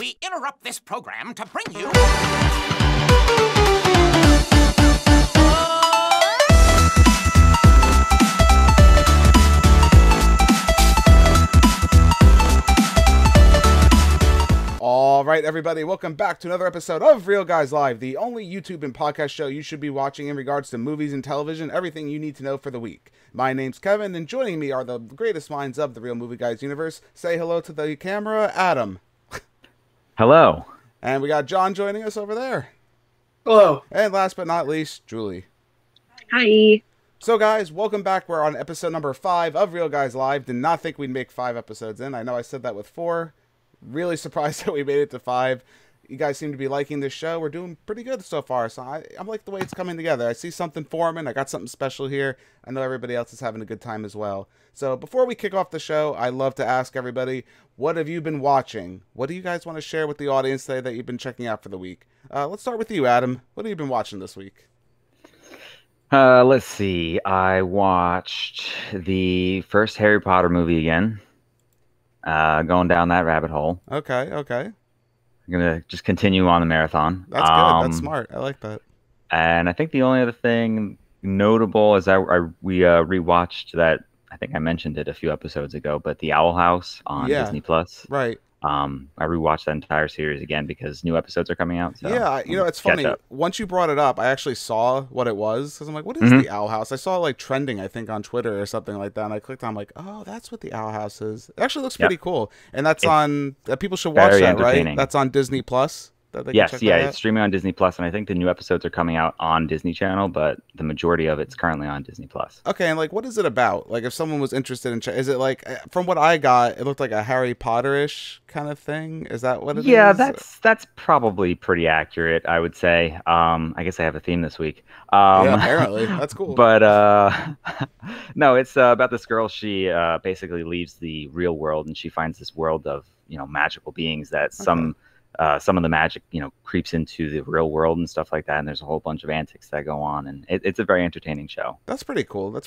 We interrupt this program to bring you... All right, everybody, welcome back to another episode of Real Guys Live, the only YouTube and podcast show you should be watching in regards to movies and television, everything you need to know for the week. My name's Kevin, and joining me are the greatest minds of the Real Movie Guys universe. Say hello to the camera, Adam. Hello. And we got John joining us over there. Hello. And last but not least, Julie. Hi. So guys, welcome back. We're on episode number 5 of Real Guys Live. Did not think we'd make 5 episodes in. I know I said that with 4. Really surprised that we made it to 5. You guys seem to be liking this show. We're doing pretty good so far. So I'm like the way it's coming together. I see something forming. I got something special here. I know everybody else is having a good time as well. So before we kick off the show, I love to ask everybody, what have you been watching? What do you guys want to share with the audience today that you've been checking out for the week? Let's start with you, Adam. What have you been watching this week? Let's see. I watched the first Harry Potter movie again. Going down that rabbit hole. Okay. I'm going to just continue on the marathon. That's good. That's smart. I like that. And I think the only other thing notable is we rewatched that. I think I mentioned it a few episodes ago, but The Owl House on Disney Plus. Right. I rewatched that entire series again because new episodes are coming out. So yeah, it's funny. Once you brought it up, I actually saw what it was. Because I'm like, what is the Owl House? I saw it like trending, I think, on Twitter or something like that. And I clicked on, like, oh, that's what the Owl House is. It actually looks pretty cool. And that's on, people should watch that, right? That's on Disney Plus. Yes, it's streaming on Disney Plus, and I think the new episodes are coming out on Disney Channel, but the majority of it's currently on Disney Plus. Okay, and like, what is it about? Like, if someone was interested in, is it like, from what I got, it looked like a Harry Potter-ish kind of thing? Is that what it is? Yeah, that's probably pretty accurate, I would say. I guess I have a theme this week. Yeah, apparently. That's cool. But no, it's about this girl. She basically leaves the real world, and she finds this world of magical beings that some of the magic, creeps into the real world and stuff like that. And there's a whole bunch of antics that go on. And it's a very entertaining show. That's pretty cool.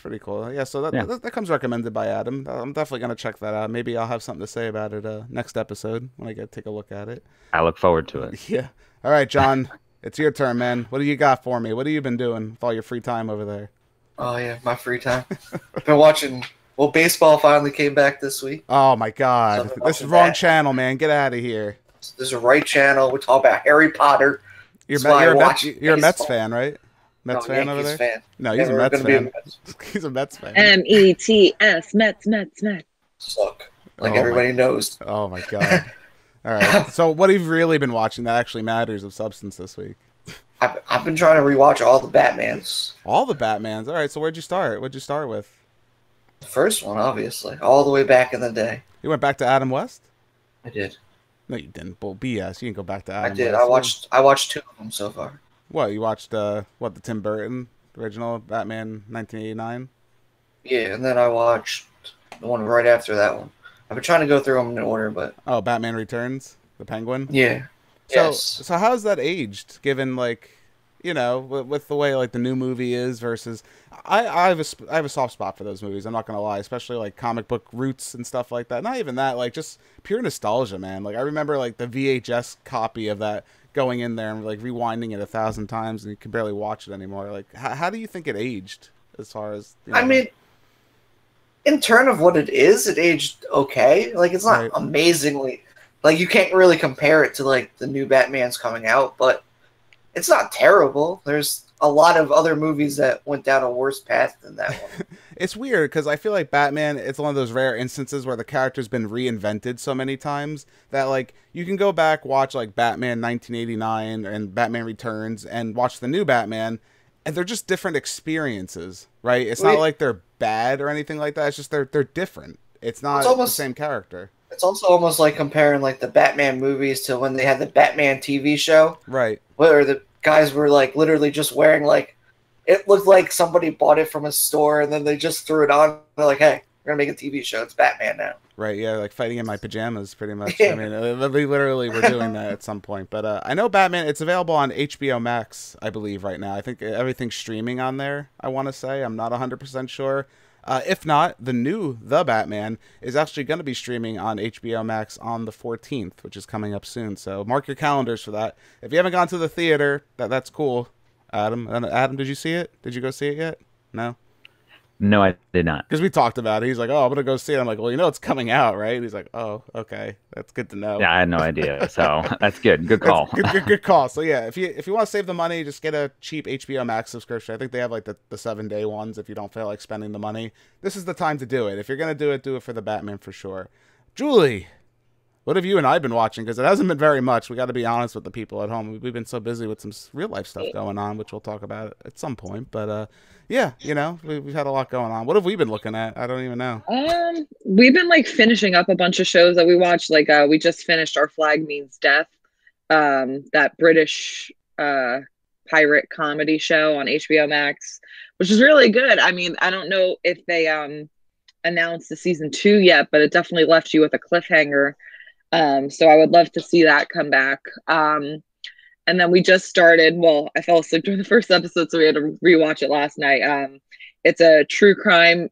Yeah, so that comes recommended by Adam. I'm definitely going to check that out. Maybe I'll have something to say about it next episode when I get to take a look at it. I look forward to it. Yeah. All right, John, it's your turn, man. What do you got for me? What have you been doing with all your free time over there? Oh, yeah, my free time. I've been watching... Well, baseball finally came back this week. Oh, my God. This is wrong channel, man. Get out of here. There's a right channel. We talk about Harry Potter. You're a Mets fan, right? Mets fan over there? Fan. No, he's a Mets fan. He's a Mets fan. METS, Mets. Suck. Everybody knows. Oh, my God. All right. So what have you really been watching that actually matters of substance this week? I've been trying to rewatch all the Batmans. All the Batmans? All right. So where'd you start? What'd you start with? The first one, obviously. All the way back in the day. You went back to Adam West? I did. No, you didn't. Bull BS. You can go back to Adam. I did. West. I watched 2 of them so far. What, you watched the Tim Burton original Batman 1989? Yeah, and then I watched the one right after that one. I've been trying to go through them in order, but oh, Batman Returns, the Penguin. Yeah. So how's that aged? Given with the way the new movie is versus, I have a soft spot for those movies. I'm not gonna lie, especially comic book roots and stuff like that. Not even that, just pure nostalgia, man. I remember the VHS copy of that going in there and rewinding it 1,000 times, and you can barely watch it anymore. How do you think it aged? As far as I mean, in terms of what it is, it aged okay. It's not amazingly. You can't really compare it to the new Batman's coming out, but it's not terrible. There's a lot of other movies that went down a worse path than that one. It's weird because I feel like Batman, it's one of those rare instances where the character's been reinvented so many times that you can go back, watch Batman 1989 and Batman Returns and watch the new Batman, and they're just different experiences, right? It's not like they're bad or anything like that. It's just they're different. It's not the same character. It's also almost like comparing the Batman movies to when they had the Batman TV show. Right. Where the guys were literally just wearing it looked like somebody bought it from a store and then they just threw it on. They're like, hey, we're gonna make a TV show. It's Batman now. Right, yeah, fighting in my pajamas, pretty much. I mean, we literally were doing that at some point. But I know Batman, it's available on HBO Max, I believe, right now. I think everything's streaming on there, I want to say. I'm not 100% sure. If not, the new The Batman is actually going to be streaming on HBO Max on the 14th, which is coming up soon. So mark your calendars for that. If you haven't gone to the theater, that's cool. Adam, did you see it? Did you go see it yet? No? No, I did not. Because we talked about it. He's like, oh, I'm going to go see it. I'm like, well, it's coming out, right? And he's like, oh, okay. That's good to know. Yeah, I had no idea. So that's good. Good call. Good call. So yeah, if you want to save the money, just get a cheap HBO Max subscription. I think they have like the 7-day ones if you don't feel like spending the money. This is the time to do it. If you're going to do it for the Batman for sure. Julie, what have you and I been watching? Because it hasn't been very much. We got to be honest with the people at home. We've been so busy with some real life stuff going on, which we'll talk about at some point. But yeah, we've had a lot going on. What have we been looking at? I don't even know. We've been like finishing up a bunch of shows that we watched. Like we just finished Our Flag Means Death, that British pirate comedy show on HBO Max, which is really good. I mean, I don't know if they announced the season 2 yet, but it definitely left you with a cliffhanger. So I would love to see that come back. And then we just started, well, I fell asleep during the first episode, so we had to rewatch it last night. It's a true crime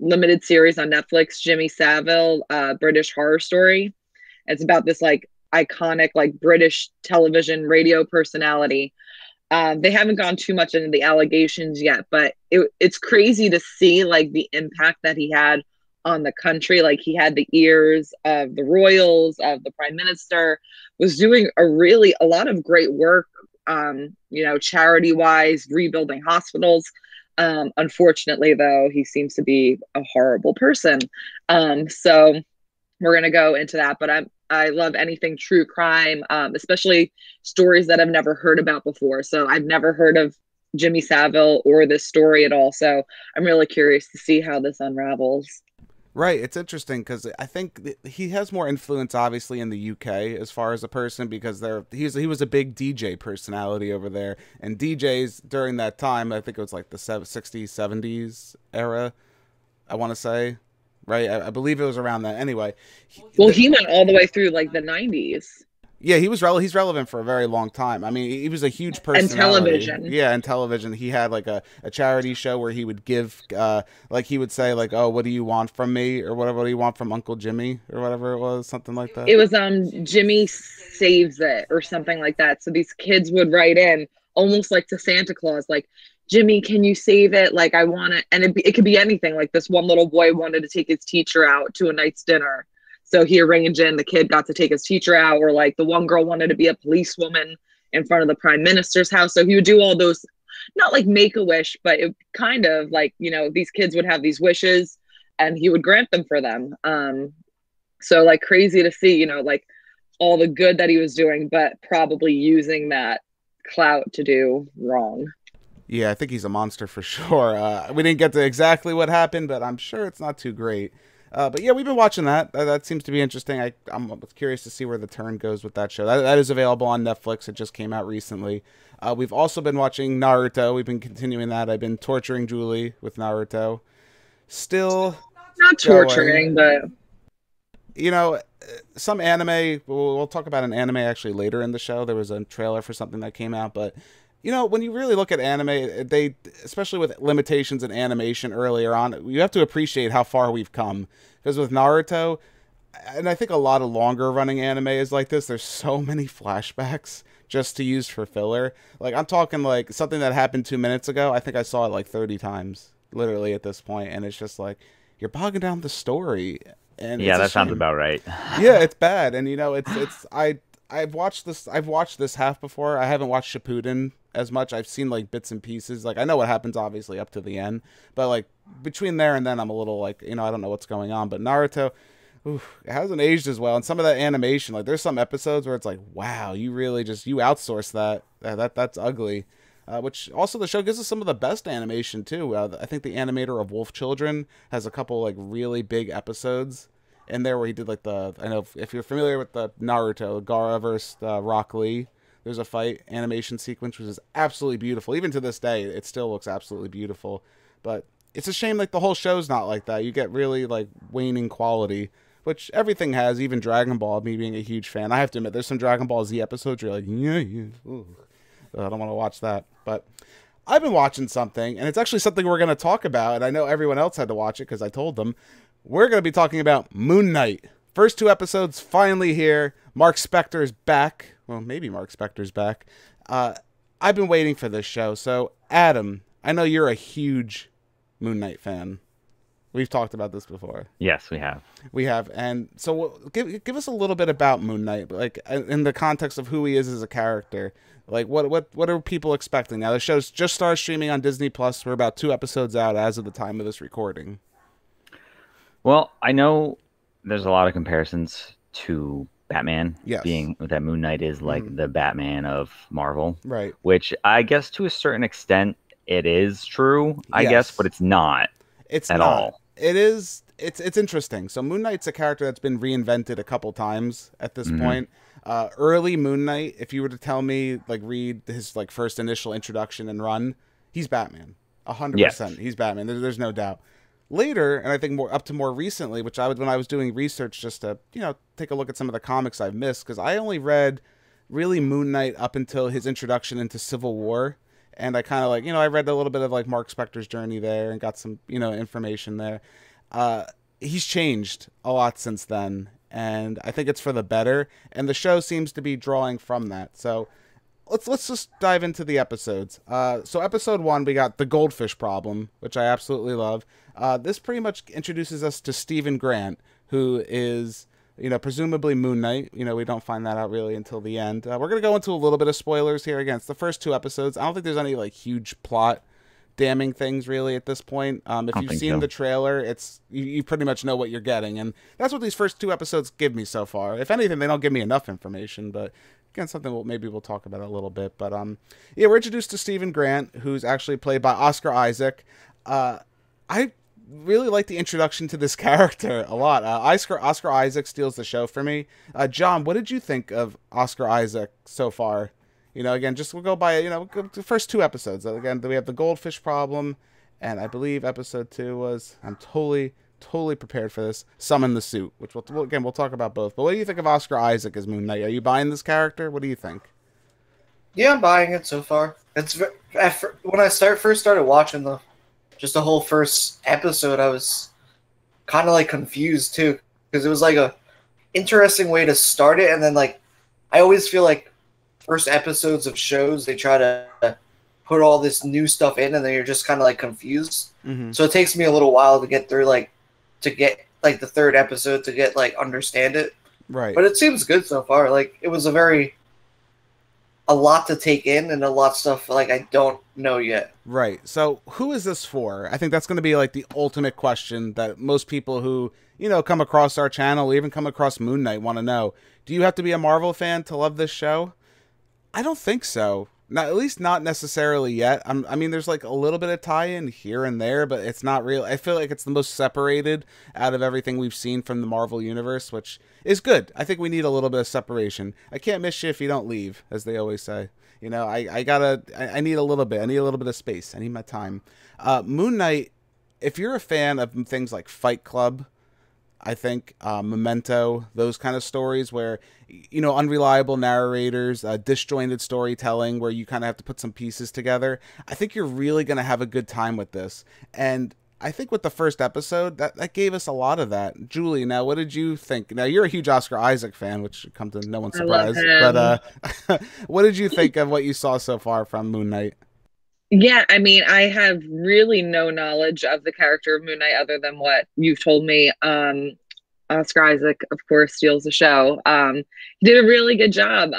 limited series on Netflix, Jimmy Savile, British horror story. It's about this like iconic like British television radio personality. They haven't gone too much into the allegations yet, but it's crazy to see like the impact that he had on the country. Like he had the ears of the royals, of the prime minister, was doing a lot of great work, charity wise, rebuilding hospitals. Unfortunately though, he seems to be a horrible person. So we're going to go into that, but I love anything true crime, especially stories that I've never heard about before. So I've never heard of Jimmy Savile or this story at all. So I'm really curious to see how this unravels. Right, it's interesting because I think he has more influence, obviously, in the UK as far as a person, because he was a big DJ personality over there, and DJs during that time, I think it was like the 60s, 70s era, I want to say, right? I believe it was around that. Anyway, he went all the way through like the 90s. Yeah, he's relevant for a very long time. I mean, he was a huge personality. And television. Yeah, and television. He had like a charity show where he would give, like he would say like, oh, what do you want from me? Or whatever, what do you want from Uncle Jimmy? Or whatever it was, something like that. It was Jimmy Saves It or something like that. So these kids would write in almost like to Santa Claus, like, Jimmy, can you save it? Like, I want it. And it could be anything. Like this one little boy wanted to take his teacher out to a night's dinner. So he arranged in, the kid got to take his teacher out, or like the one girl wanted to be a policewoman in front of the prime minister's house. So he would do all those, not like make a wish, but it kind of like, these kids would have these wishes and he would grant them for them. So like crazy to see, like all the good that he was doing, but probably using that clout to do wrong. Yeah, I think he's a monster for sure. We didn't get to exactly what happened, but I'm sure it's not too great. But yeah, we've been watching that. That seems to be interesting. I'm curious to see where the turn goes with that show. That is available on Netflix. It just came out recently. We've also been watching Naruto. We've been continuing that. I've been torturing Julie with Naruto. Still not torturing, but some anime. We'll talk about an anime actually later in the show. There was a trailer for something that came out, but when you really look at anime, they, especially with limitations in animation earlier on, you have to appreciate how far we've come. Because with Naruto, and I think a lot of longer running anime is like this, there's so many flashbacks just to use for filler. Like, I'm talking like something that happened 2 minutes ago, I think I saw it like 30 times, literally at this point, and it's just like, you're bogging down the story. And yeah, that sounds about right. Yeah, it's bad. And I've watched this half before. I haven't watched Shippuden as much. I've seen like bits and pieces. Like, I know what happens obviously up to the end, but like between there and then I'm a little like, I don't know what's going on. But Naruto, it hasn't aged as well. And some of that animation, like there's some episodes where it's like, wow, you really you outsource that. That's ugly. Which also the show gives us some of the best animation too. I think the animator of Wolf Children has a couple like really big episodes in there where he did like I know if you're familiar with the Naruto, Gaara versus Rock Lee, there's a fight animation sequence which is absolutely beautiful. Even to this day, it still looks absolutely beautiful. But it's a shame like the whole show's not like that. You get really like waning quality, which everything has, even Dragon Ball, me being a huge fan. I have to admit, there's some Dragon Ball Z episodes where you're like, yeah. Ooh. I don't want to watch that. But I've been watching something, and it's actually something we're going to talk about, and I know everyone else had to watch it because I told them. We're going to be talking about Moon Knight. First 2 episodes finally here. Mark Spector's back. Well, maybe Mark Spector's back. I've been waiting for this show. So, Adam, I know you're a huge Moon Knight fan. We've talked about this before. Yes, we have. We have. And so give us a little bit about Moon Knight, like in the context of who he is as a character. Like what are people expecting? Now the show's just started streaming on Disney Plus. We're about 2 episodes out as of the time of this recording. Well, I know there's a lot of comparisons to Batman, yes, being that Moon Knight is like the Batman of Marvel. Right. Which I guess to a certain extent it is true, I guess, but it's not. It's at not. all. It is. It's interesting. So Moon Knight's a character that's been reinvented a couple times at this point. Early Moon Knight, if you were to tell me, like, read his like first initial introduction and run, he's Batman. 100%. He's Batman. There's no doubt. Later, and I think more up to more recently, which when I was doing research just to take a look at some of the comics I've missed, because I only read really Moon Knight up until his introduction into Civil War. And I kind of like, I read a little bit of like Mark Spector's journey there and got some, information there. He's changed a lot since then, and I think it's for the better. And the show seems to be drawing from that. So let's just dive into the episodes. So episode 1, we got the goldfish problem, which I absolutely love. This pretty much introduces us to Stephen Grant, who is, presumably Moon Knight. We don't find that out really until the end. We're going to go into a little bit of spoilers here. Again, it's the first 2 episodes. I don't think there's any like huge plot damning things really at this point. If you've seen the trailer, it's you pretty much know what you're getting. And that's what these first 2 episodes give me so far. If anything, they don't give me enough information, but again, something maybe we'll talk about a little bit. But yeah, we're introduced to Stephen Grant, who's actually played by Oscar Isaac. I really like the introduction to this character a lot. Oscar Isaac steals the show for me. John, what did you think of Oscar Isaac so far? Again, just we'll go by, the first 2 episodes. Again, we have the goldfish problem, and I believe episode 2 was, I'm totally prepared for this, Summon the Suit, which we'll talk about both. But what do you think of Oscar Isaac as Moon Knight? Are you buying this character? What do you think? Yeah, I'm buying it so far. It's when I first started watching the whole first episode, I was kind of like confused too, because it was like a interesting way to start it, and then like I always feel like first episodes of shows, they try to put all this new stuff in, and then you're just kind of like confused. So it takes me a little while to get through the 3rd episode to understand it. Right. But it seems good so far. Like it was a lot to take in, and a lot of stuff like I don't know yet. Right. So who is this for? I think that's going to be like the ultimate question that most people who, come across our channel, or even come across Moon Knight, want to know. Do you have to be a Marvel fan to love this show? I don't think so. Not, at least not necessarily yet. I mean, there's like a little bit of tie-in here and there, but it's not real. I feel like it's the most separated out of everything we've seen from the Marvel Universe, which is good. I think we need a little bit of separation. I can't miss you if you don't leave, as they always say. I need a little bit. I need a little bit of space. I need my time. Moon Knight, if you're a fan of things like Fight Club, I think Memento, those kind of stories where, unreliable narrators, disjointed storytelling where you kind of have to put some pieces together, I think you're really going to have a good time with this. And I think with the first episode, that gave us a lot of that. Julie, now, what did you think? Now, you're a huge Oscar Isaac fan, which should come to no one's surprise. But what did you think of what you saw so far from Moon Knight? Yeah, I mean, I have really no knowledge of the character of Moon Knight other than what you've told me. Oscar Isaac, of course, steals the show. He did a really good job.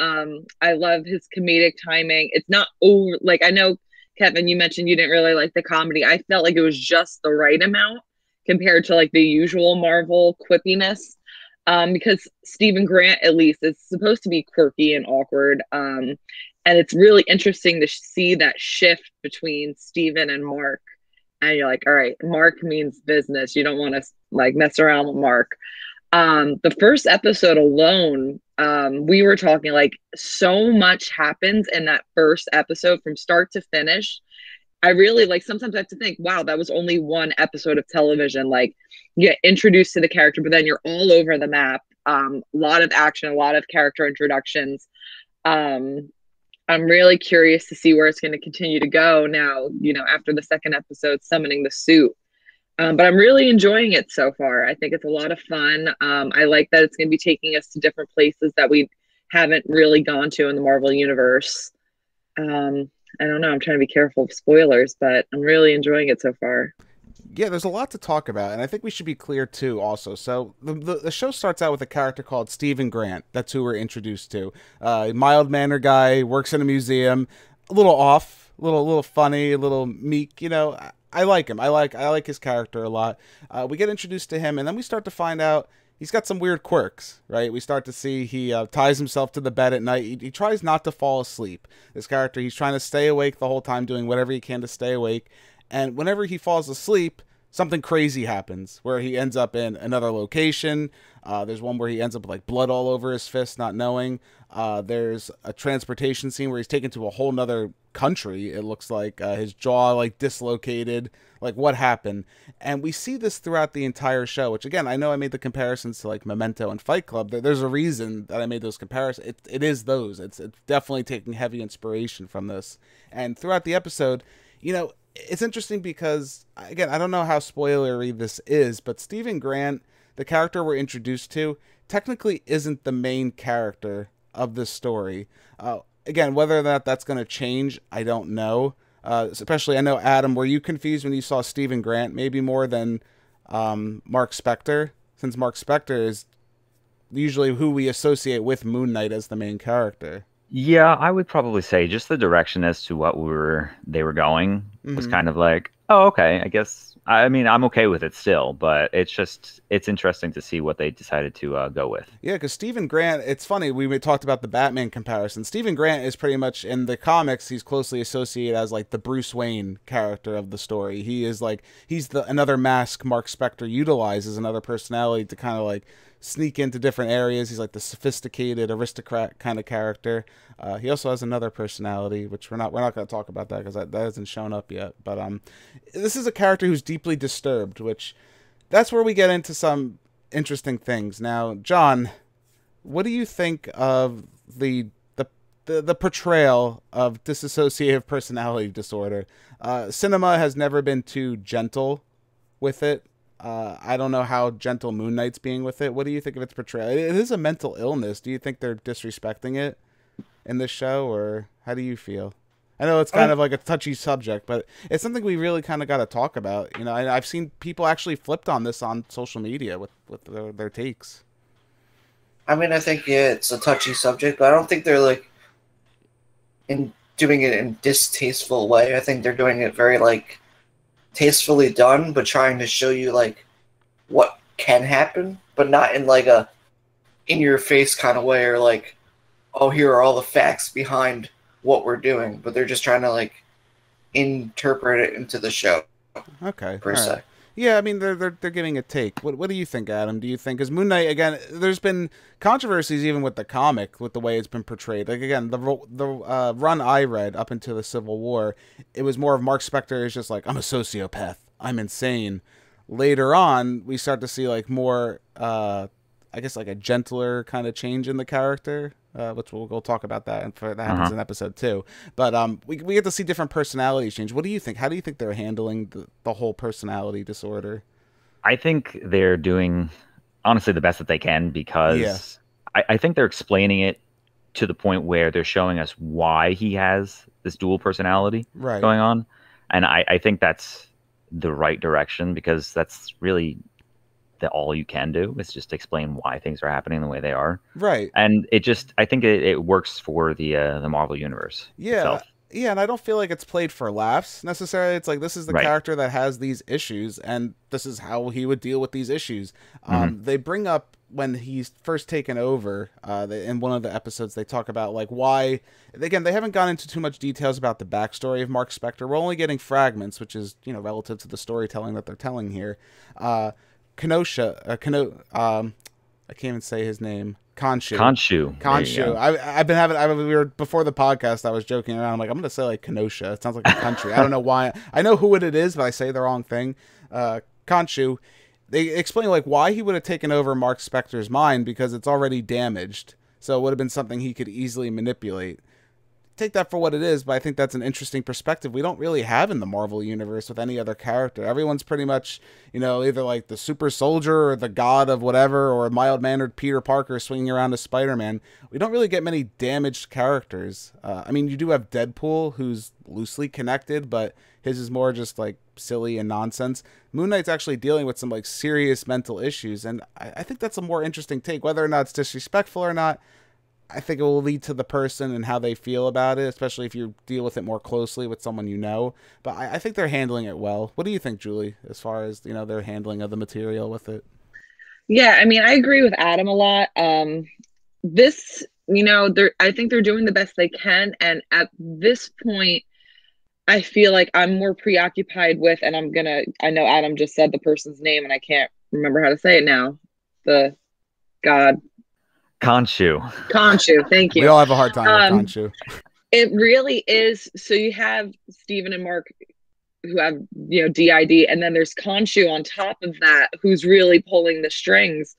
I love his comedic timing. It's not over. Like, I know, Kevin, you mentioned you didn't really like the comedy. I felt like it was just the right amount compared to like the usual Marvel quippiness. Because Stephen Grant, at least, is supposed to be quirky and awkward. And it's really interesting to see that shift between Stephen and Mark. And you're like, all right, Mark means business. You don't want to like mess around with Mark. The first episode alone, we were talking like so much happens in that first episode from start to finish. I really like, sometimes I have to think, wow, that was only 1 episode of television. Like, you get introduced to the character, but then you're all over the map. A lot of action, a lot of character introductions. I'm really curious to see where it's going to continue to go now, after the second episode, summoning the suit. But I'm really enjoying it so far. I think it's a lot of fun. I like that it's going to be taking us to different places that we haven't really gone to in the Marvel Universe. I don't know. I'm trying to be careful of spoilers, but I'm really enjoying it so far. Yeah, there's a lot to talk about, and I think we should be clear, too, also. So, the show starts out with a character called Stephen Grant. That's who we're introduced to. Mild-mannered guy, works in a museum, a little off, a little funny, a little meek, I like him. I like his character a lot. We get introduced to him, and then we start to find out he's got some weird quirks, right? We start to see he ties himself to the bed at night. He tries not to fall asleep. This character, he's trying to stay awake the whole time, doing whatever he can to stay awake. And whenever he falls asleep, something crazy happens where he ends up in another location. There's one where he ends up with like blood all over his fist, not knowing. There's a transportation scene where he's taken to a whole nother country. It looks like his jaw like dislocated. Like, what happened? And we see this throughout the entire show, which again, I know I made the comparisons to like Memento and Fight Club. There's a reason that I made those comparisons. It is those. It's definitely taking heavy inspiration from this. And throughout the episode, it's interesting because, again, I don't know how spoilery this is, but Stephen Grant, the character we're introduced to, technically isn't the main character of this story. Again, whether or not that's going to change, I don't know. Especially, I know, Adam, were you confused when you saw Stephen Grant maybe more than Mark Spector? Since Mark Spector is usually who we associate with Moon Knight as the main character. Yeah, I would probably say just the direction as to what they were going was kind of like, oh, okay, I guess. I mean, I'm okay with it still, but it's interesting to see what they decided to go with. Yeah, because Stephen Grant, it's funny, we talked about the Batman comparison. Stephen Grant is pretty much, in the comics, he's closely associated as like the Bruce Wayne character of the story. He's another mask Mark Spector utilizes, another personality to kind of like sneak into different areas. He's like the sophisticated aristocrat kind of character. He also has another personality, which we're not going to talk about that because that hasn't shown up yet. But this is a character who's deeply disturbed, which that's where we get into some interesting things. Now, John, what do you think of the portrayal of dissociative personality disorder? Cinema has never been too gentle with it. I don't know how gentle Moon Knight's being with it. What do you think of its portrayal? It is a mental illness. Do you think they're disrespecting it in this show, or how do you feel? I know it's kind of like a touchy subject, but it's something we really kind of got to talk about. I've seen people actually flipped on this on social media with their takes. I mean, I think, yeah, it's a touchy subject, but I don't think they're like doing it in a distasteful way. I think they're doing it very like tastefully done, but trying to show you like what can happen, but not in like a in your face kind of way, or like, oh, here are all the facts behind what we're doing, but they're just trying to like interpret it into the show. Okay. Per se. Yeah, I mean, they're giving a take. What do you think, Adam? Do you think, because Moon Knight, again, there's been controversies even with the comic, with the way it's been portrayed. Like, again, the run I read up into the Civil War, it was more of Mark Spector is just like, I'm a sociopath, I'm insane. Later on, we start to see like more, I guess, like a gentler kind of change in the character, which we'll talk about that, and that happens in episode 2. But we get to see different personalities change. What do you think? How do you think they're handling the whole personality disorder? I think they're doing, honestly, the best that they can, because I think they're explaining it to the point where they're showing us why he has this dual personality going on. And I think that's the right direction, because that's really all you can do is just explain why things are happening the way they are. Right. And I think it works for the Marvel Universe itself. Yeah, and I don't feel like it's played for laughs necessarily. It's like, this is the character that has these issues, and this is how he would deal with these issues. They bring up when he's first taken over, in one of the episodes, they talk about like why, again, they haven't gone into too much details about the backstory of Mark Spector. We're only getting fragments, which is, relative to the storytelling that they're telling here. Kenosha, I can't even say his name. Khonshu. I've been having. We were before the podcast. I was joking around. I'm like, I'm gonna say like Kenosha. It sounds like a country. I don't know why. I know who it is, but I say the wrong thing. Khonshu. They explain like why he would have taken over Mark Spector's mind, because it's already damaged. So it would have been something he could easily manipulate. take that for what it is, but I think that's an interesting perspective we don't really have in the Marvel universe with any other character. Everyone's pretty much, you know, either like the super soldier or the god of whatever, or a mild-mannered Peter Parker swinging around as Spider-Man. We don't really get many damaged characters. I mean, you do have Deadpool, who's loosely connected, but his is more just like silly and nonsense. Moon Knight's actually dealing with some like serious mental issues, and I think that's a more interesting take. Whether or not it's disrespectful or not, I think it will lead to the person and how they feel about it, especially if you deal with it more closely with someone you know. But I think they're handling it well. What do you think, Julie, as far as, you know, their handling of the material with it? Yeah, I mean, I agree with Adam a lot. This, you know, I think they're doing the best they can. And at this point, I feel like I'm more preoccupied with, and I know Adam just said the person's name and I can't remember how to say it now. The God. Khonshu, thank you. We all have a hard time with Khonshu. It really is. So you have Steven and Mark who have, you know, DID, and then there's Khonshu on top of that who's really pulling the strings.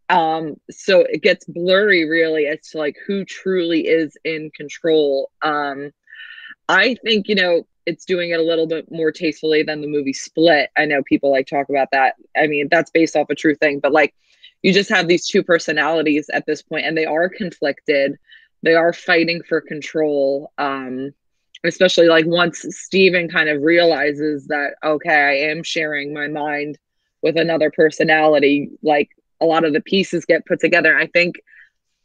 So it gets blurry really as to like who truly is in control. I think, you know, it's doing it a little bit more tastefully than the movie Split. I know people like talk about that. I mean, that's based off a true thing, but like, you just have these two personalities at this point, and they are conflicted. They are fighting for control. Especially like once Steven kind of realizes that, okay, I am sharing my mind with another personality, like a lot of the pieces get put together. I think,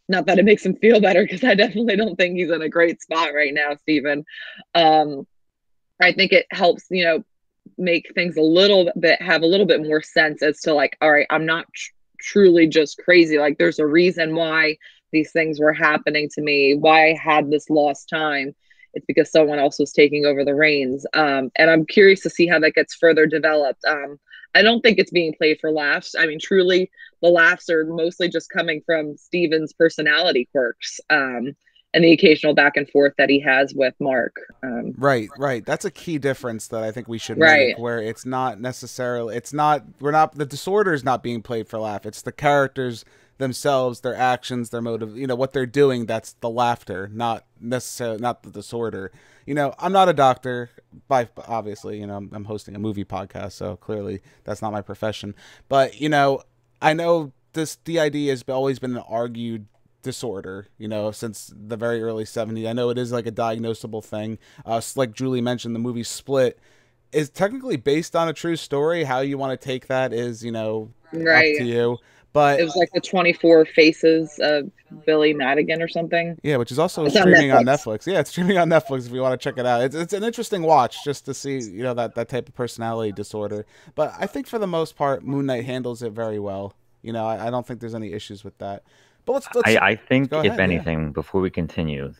not that it makes him feel better, because I definitely don't think he's in a great spot right now, Steven. I think it helps, you know, make things have a little bit more sense as to like, all right, I'm not truly just crazy. Like there's a reason why these things were happening to me, why I had this lost time. It's because someone else was taking over the reins. And I'm curious to see how that gets further developed. I don't think it's being played for laughs. I mean, truly, the laughs are mostly just coming from Steven's personality quirks and the occasional back and forth that he has with Mark. Right. That's a key difference that I think we should make, where it's not necessarily, the disorder is not being played for laugh. It's the characters themselves, their actions, their motive, you know, what they're doing. That's the laughter, not necessarily, not the disorder. You know, I'm not a doctor, obviously, you know, I'm hosting a movie podcast, so clearly that's not my profession. But, you know, I know this DID has always been an argued disorder, you know, since the very early 70s. I know it is like a diagnosable thing. Like Julie mentioned, the movie Split is technically based on a true story. How you want to take that is, you know, up to you. But it was like the 24 Faces of Billy Madigan or something. Yeah, which is also streaming on Netflix. Yeah, it's streaming on Netflix if you want to check it out. It's an interesting watch just to see, you know, that type of personality disorder. But I think for the most part, Moon Knight handles it very well. You know, I don't think there's any issues with that. But I think, if anything, before we continue,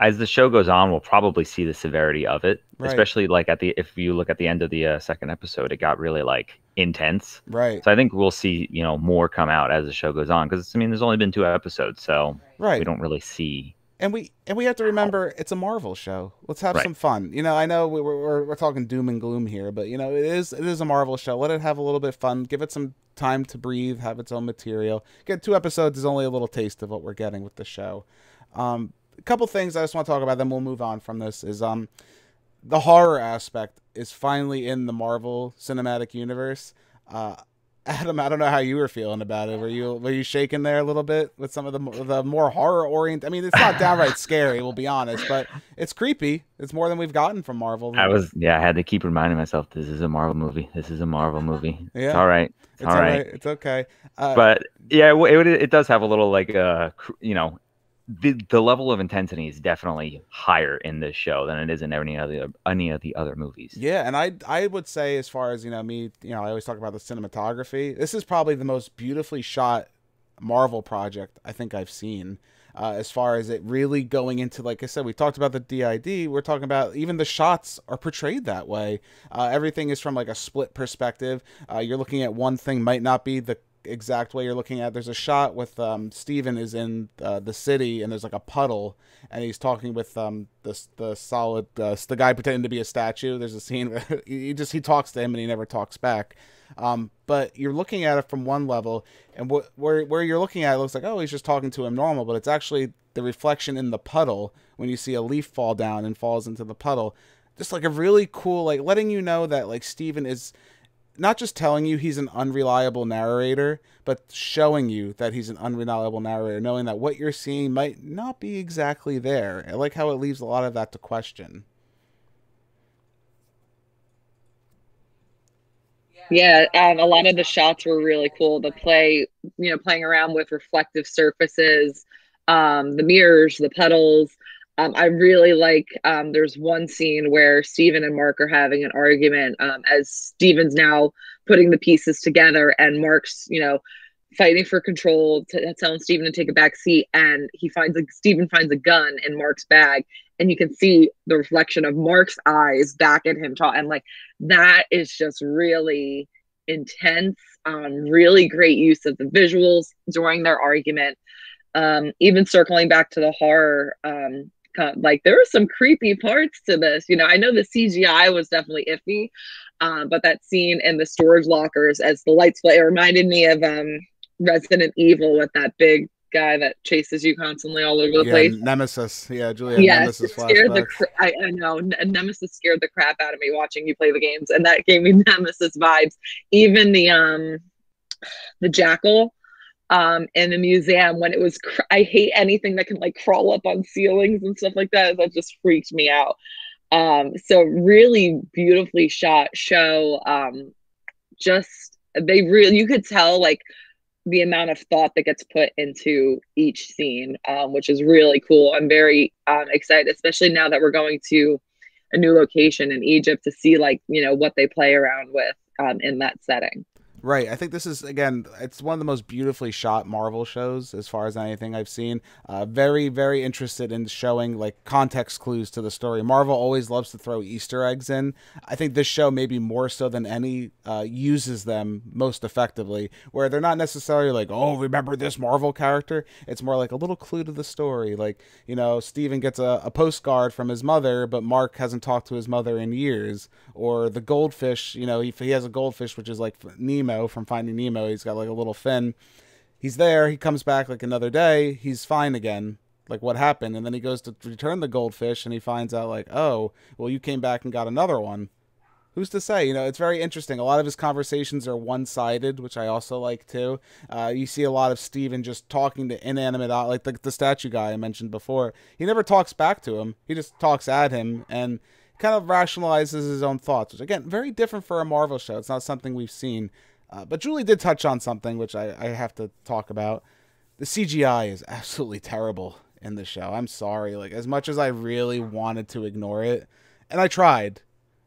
as the show goes on, we'll probably see the severity of it. Right. Especially like if you look at the end of the second episode, it got really like intense. Right. So I think we'll see, you know, more come out as the show goes on, because I mean, there's only been 2 episodes, so we don't really see. And we have to remember it's a Marvel show. Let's have some fun. You know, I know we're talking doom and gloom here, but you know, it is a Marvel show. Let it have a little bit of fun. Give it some time to breathe. Have its own material. Get 2 episodes is only a little taste of what we're getting with the show. A couple things I just want to talk about, then we'll move on from this. Is the horror aspect is finally in the Marvel Cinematic Universe. Adam, I don't know how you were feeling about it. Were you shaking there a little bit with some of the more horror oriented? I mean, it's not downright scary, we'll be honest, but it's creepy. It's more than we've gotten from Marvel. I had to keep reminding myself, this is a Marvel movie. This is a Marvel movie. Yeah. It's all right. It's all right. It's okay. But yeah, it does have a little like you know, the level of intensity is definitely higher in this show than it is in any of the other movies. Yeah, and I would say, as far as, you know, me, you know, I always talk about the cinematography. This is probably the most beautifully shot Marvel project I think I've seen. As far as it really going into, like I said, we talked about the DID. We're talking about even the shots are portrayed that way. Everything is from like a split perspective. You're looking at one thing, might not be the exact way you're looking at. There's a shot with Steven is in the city, and there's like a puddle, and he's talking with the guy pretending to be a statue. There's a scene where he talks to him and he never talks back. But you're looking at it from one level, and where you're looking at it looks like, oh, he's just talking to him normal, but it's actually the reflection in the puddle when you see a leaf fall down and falls into the puddle. Just like a really cool, like letting you know that like Steven is not just telling you he's an unreliable narrator, but showing you that he's an unreliable narrator, knowing that what you're seeing might not be exactly there. I like how it leaves a lot of that to question. Yeah, a lot of the shots were really cool. The play, playing around with reflective surfaces, the mirrors, the puddles. I really like, there's one scene where Steven and Mark are having an argument as Steven's now putting the pieces together, and Mark's, fighting for control, telling Steven to take a back seat, and Steven finds a gun in Mark's bag, and you can see the reflection of Mark's eyes back at him talking. And like, that is just really intense, really great use of the visuals during their argument. Even circling back to the horror, like there were some creepy parts to this. I know the CGI was definitely iffy, but that scene in the storage lockers as the lights play, it reminded me of Resident Evil with that big guy that chases you constantly all over the place. Nemesis. Yeah, Julia. Yes, Nemesis I know. Nemesis scared the crap out of me watching you play the games, and that gave me Nemesis vibes. Even the jackal in the museum when it was. I hate anything that can like crawl up on ceilings and stuff like that. That just freaked me out. So really beautifully shot show. You could tell like the amount of thought that gets put into each scene, which is really cool. I'm very excited, especially now that we're going to a new location in Egypt to see like, what they play around with in that setting. Right. I think this is, again, it's one of the most beautifully shot Marvel shows as far as anything I've seen. Very, very interested in showing like context clues to the story. Marvel always loves to throw Easter eggs in. I think this show, maybe more so than any, uses them most effectively, where they're not necessarily like, oh, remember this Marvel character? It's more like a little clue to the story. Like, Steven gets a postcard from his mother, but Mark hasn't talked to his mother in years. Or the goldfish, he has a goldfish, which is like Nemo from Finding Nemo. He's got like a little fin. He's there. He comes back like another day. He's fine again. Like, what happened? And then he goes to return the goldfish, and he finds out like, oh, well, you came back and got another one. Who's to say? It's very interesting. A lot of his conversations are one-sided, which I also like too. You see a lot of Steven just talking to inanimate, like the statue guy I mentioned before. He never talks back to him. He just talks at him and kind of rationalizes his own thoughts, which again, very different for a Marvel show. It's not something we've seen. But Julie did touch on something which I have to talk about. The CGI is absolutely terrible in the show. I'm sorry. Like, as much as I really wanted to ignore it, and I tried,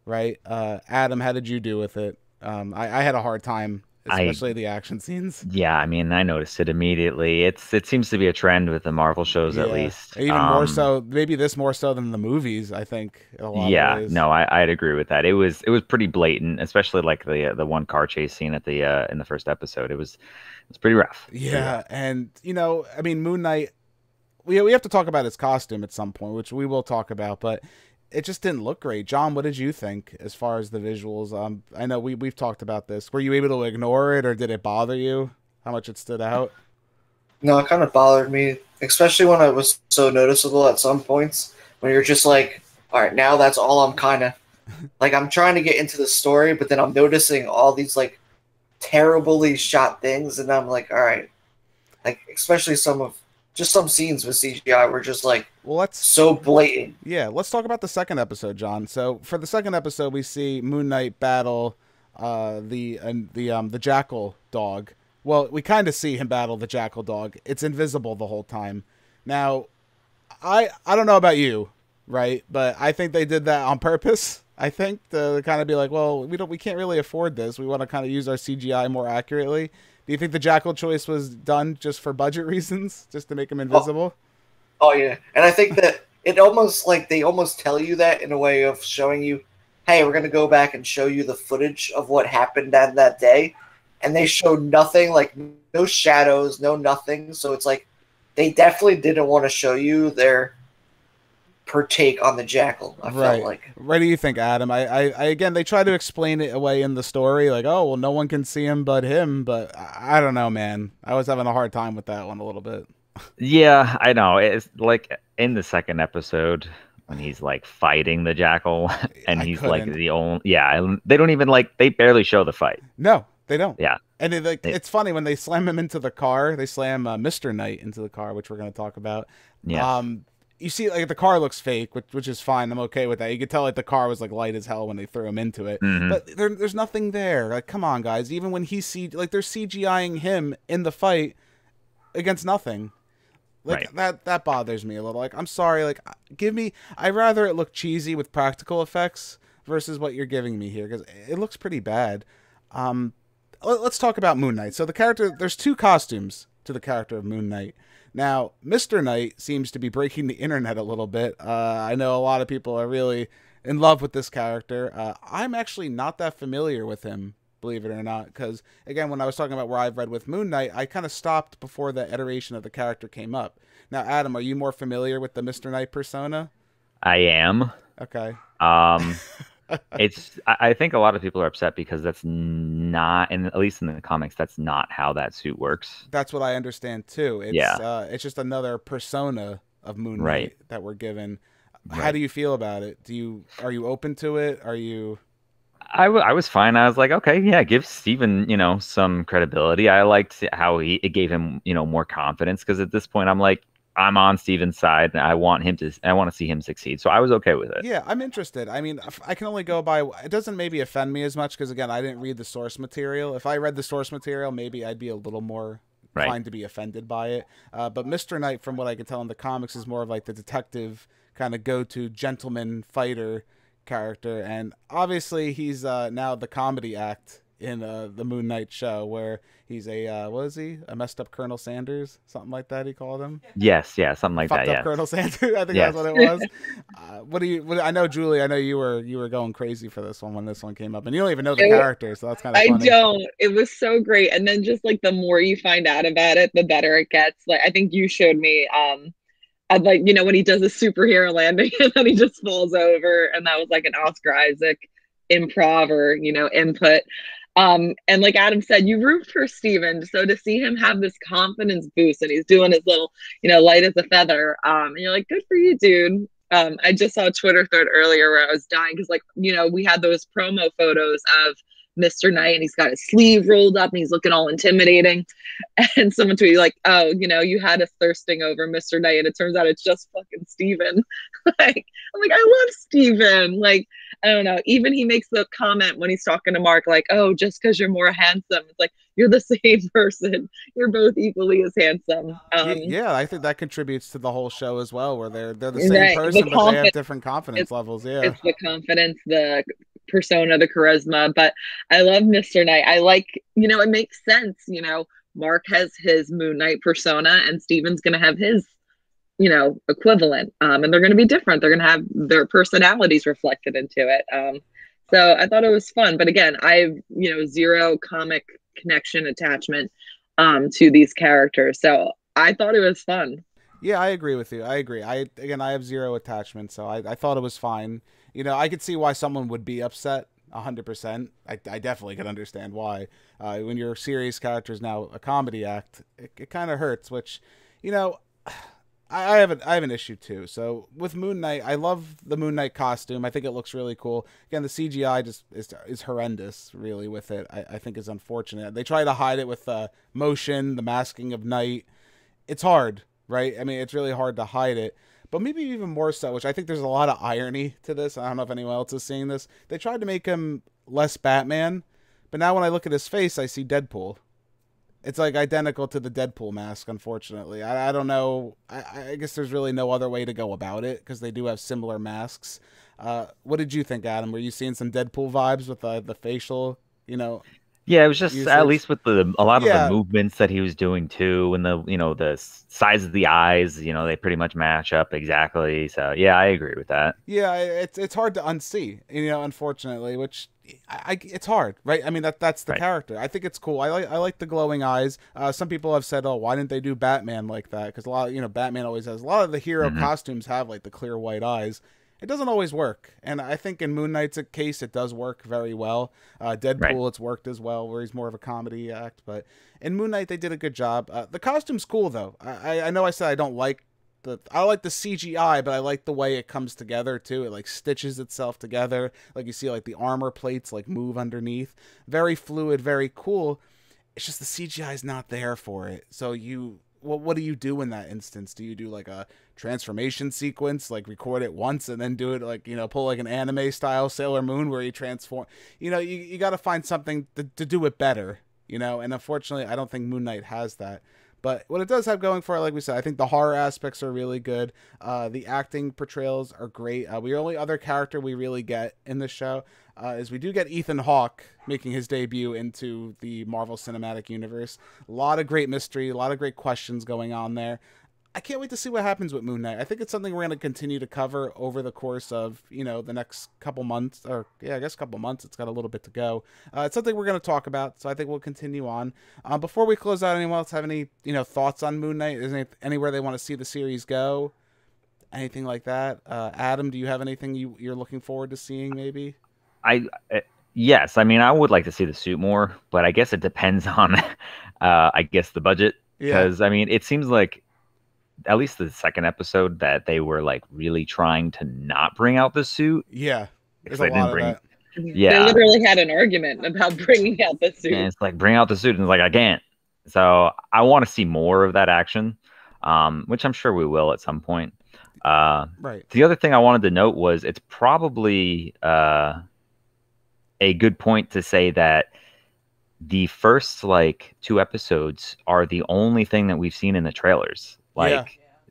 right? Adam, how did you do with it? I had a hard time, especially the action scenes. Yeah, I mean, I noticed it immediately. It seems to be a trend with the Marvel shows, at least. Even more so, maybe this more so than the movies, I think, in a lot of ways. No, I'd agree with that. It was pretty blatant, especially like the one car chase scene at the in the first episode. It was pretty rough. Yeah, and I mean, Moon Knight, we have to talk about his costume at some point, which we will talk about, but it just didn't look great. John, what did you think as far as the visuals? I know we've talked about this. Were you able to ignore it, or did it bother you? How much it stood out? No, it kind of bothered me, especially when it was so noticeable at some points, when you're just like, all right, now that's all I'm kind of, like, I'm trying to get into the story, but then I'm noticing all these, like, terribly shot things, and I'm like, all right. Like, especially some scenes with CGI were just like, well, so blatant. Yeah, let's talk about the second episode, John. So for the second episode, we see Moon Knight battle the jackal dog. Well, we kind of see him battle the jackal dog. It's invisible the whole time. Now, I don't know about you, right? But I think they did that on purpose. I think to kind of be like, well, we can't really afford this. We want to kind of use our CGI more accurately. Do you think the jackal choice was done just for budget reasons, just to make him invisible? Oh yeah, and I think that it almost like they almost tell you that in a way of showing you, hey, we're gonna go back and show you the footage of what happened on that day, and they show nothing, like no shadows, no nothing. So it's like they definitely didn't want to show you their take on the jackal. I felt like. What do you think, Adam? I again, they try to explain it away in the story, like, oh, well, no one can see him but him. But I don't know, man. I was having a hard time with that one a little bit. Yeah, I know. It's like in the second episode when he's like fighting the jackal and I he's like couldn't. the only, yeah, and they don't even like, they barely show the fight. No, they don't. Yeah. And They, it's funny when they slam him into the car. They slam Mr. Knight into the car, which we're going to talk about. yes. You see, like the car looks fake, which is fine. I'm okay with that. You could tell like the car was like light as hell when they threw him into it, Hmm. but there's nothing there. Like, come on, guys. Even when like they're CGIing him in the fight against nothing. Like Right. that bothers me a little. Like, I'm sorry. Like, I'd rather it look cheesy with practical effects versus what you're giving me here because it looks pretty bad. Um, let's talk about Moon Knight. So the character, there's two costumes to the character of Moon Knight. Now, Mr. Knight seems to be breaking the internet a little bit. I know a lot of people are really in love with this character. I'm actually not that familiar with him, believe it or not, because again, when I was talking about where I've read with Moon Knight, I kind of stopped before the iteration of the character came up. Now, Adam, are you more familiar with the Mr. Knight persona? I am. Okay. Um, I think a lot of people are upset because that's not, and at least in the comics, that's not how that suit works. That's what I understand too. Yeah. It's just another persona of Moon Knight Right. that we're given. How Right. do you feel about it? Are you open to it? Are you I was fine. I was like, okay, yeah, give Steven, some credibility. I liked how it gave him, more confidence because at this point I'm like, I'm on Steven's side and I want to see him succeed. So I was okay with it. Yeah, I'm interested. I mean, I can only go by. It doesn't maybe offend me as much because again, I didn't read the source material. If I read the source material, maybe I'd be a little more Right. inclined to be offended by it. But Mr. Knight, from what I can tell in the comics, is more of like the detective kind of go-to gentleman fighter character, and obviously he's now the comedy act in the Moon Knight show where he's what is he? A messed up Colonel Sanders, something like that. He called him. Yes, yeah, something like Fucked that. up Yes. Colonel Sanders. I think that's Yes. what it was. I know, Julie. I know you were going crazy for this one when this one came up, and you don't even know the character, so that's kind of I funny. don't. It was so great. And then just like the more you find out about it, the better it gets. Like I think you showed me I'd like, when he does a superhero landing and then he just falls over, and that was like an Oscar Isaac improv or, input. And like Adam said, you root for Steven. So to see him have this confidence boost and he's doing his little, light as a feather, and you're like, good for you, dude. I just saw a Twitter thread earlier where I was dying because, like, we had those promo photos of Mr. Knight and he's got his sleeve rolled up and he's looking all intimidating. And someone tweeted, like, oh, you had us thirsting over Mr. Knight. And it turns out it's just fucking Steven. Like, I'm like, I love Steven. Like, I don't know. Even he makes the comment when he's talking to Mark, like, oh, just because you're more handsome. It's like, you're the same person. You're both equally as handsome. Yeah, I think that contributes to the whole show as well, where they're the same Right. person, but they have different confidence levels. Yeah. It's the confidence, the persona, the charisma. But I love Mr. Knight. I like, it makes sense. Mark has his Moon Knight persona and Steven's going to have his, equivalent. And they're going to be different. They're going to have their personalities reflected into it. So I thought it was fun. But again, I have, zero comic connection attachment to these characters. So I thought it was fun. Yeah, I agree with you. I agree. I have zero attachment, so I thought it was fine. I could see why someone would be upset. 100%. I definitely could understand why. When your serious character is now a comedy act, it kind of hurts. Which, I have an issue too. So with Moon Knight, I love the Moon Knight costume. I think it looks really cool. Again, the CGI just is horrendous. Really, with it, I think is unfortunate. They try to hide it with motion, the masking of night. It's hard, right? I mean, it's really hard to hide it. But maybe even more so, which I think there's a lot of irony to this. I don't know if anyone else is seeing this. They tried to make him less Batman, but now when I look at his face, I see Deadpool. It's like identical to the Deadpool mask, unfortunately. I don't know. I guess there's really no other way to go about it because they do have similar masks. What did you think, Adam? Were you seeing some Deadpool vibes with the facial, Yeah, it was just usage? at least with a lot of the movements that he was doing too, and the size of the eyes, they pretty much match up exactly. So yeah, I agree with that. Yeah, it's hard to unsee, unfortunately, which it's hard, right? I mean that's the Right. character. I think it's cool. I like the glowing eyes. Some people have said, oh, why didn't they do Batman like that? Because a lot, Batman always has a lot of the hero Mhm. costumes have like the clear white eyes. it doesn't always work. And I think in Moon Knight's case, it does work very well. Deadpool, Right. it's worked as well, where he's more of a comedy act. But in Moon Knight, they did a good job. The costume's cool, though. I know I said I don't like I like the CGI, but I like the way it comes together too. It like stitches itself together. Like you see like the armor plates like move underneath. Very fluid, very cool. It's just the CGI is not there for it. So what do you do in that instance? Do you do like a transformation sequence, like record it once and then do it like, pull like an anime style Sailor Moon where you transform, you got to find something to do it better, and unfortunately I don't think Moon Knight has that. But what it does have going for it, like we said, I think the horror aspects are really good. The acting portrayals are great. The only other character we really get in the show is we do get Ethan Hawke making his debut into the Marvel Cinematic Universe. A lot of great mystery, a lot of great questions going on there. I can't wait to see what happens with Moon Knight. I think it's something we're going to continue to cover over the course of, the next couple months. Or, yeah, I guess a couple months. It's got a little bit to go. It's something we're going to talk about, so I think we'll continue on. Before we close out, anyone else have any, thoughts on Moon Knight? Is there anywhere they want to see the series go? Anything like that? Adam, do you have anything you're looking forward to seeing, maybe? Yes. I mean, I would like to see the suit more, but I guess it depends on, the budget. Because, I mean, it seems like, at least the second episode, that they were like really trying to not bring out the suit. Yeah, there's a lot of that. Yeah, they literally had an argument about bringing out the suit. And it's like, bring out the suit, and it's like, I can't. So I want to see more of that action, which I'm sure we will at some point. Right. The other thing I wanted to note was it's probably a good point to say that the first like 2 episodes are the only thing that we've seen in the trailers.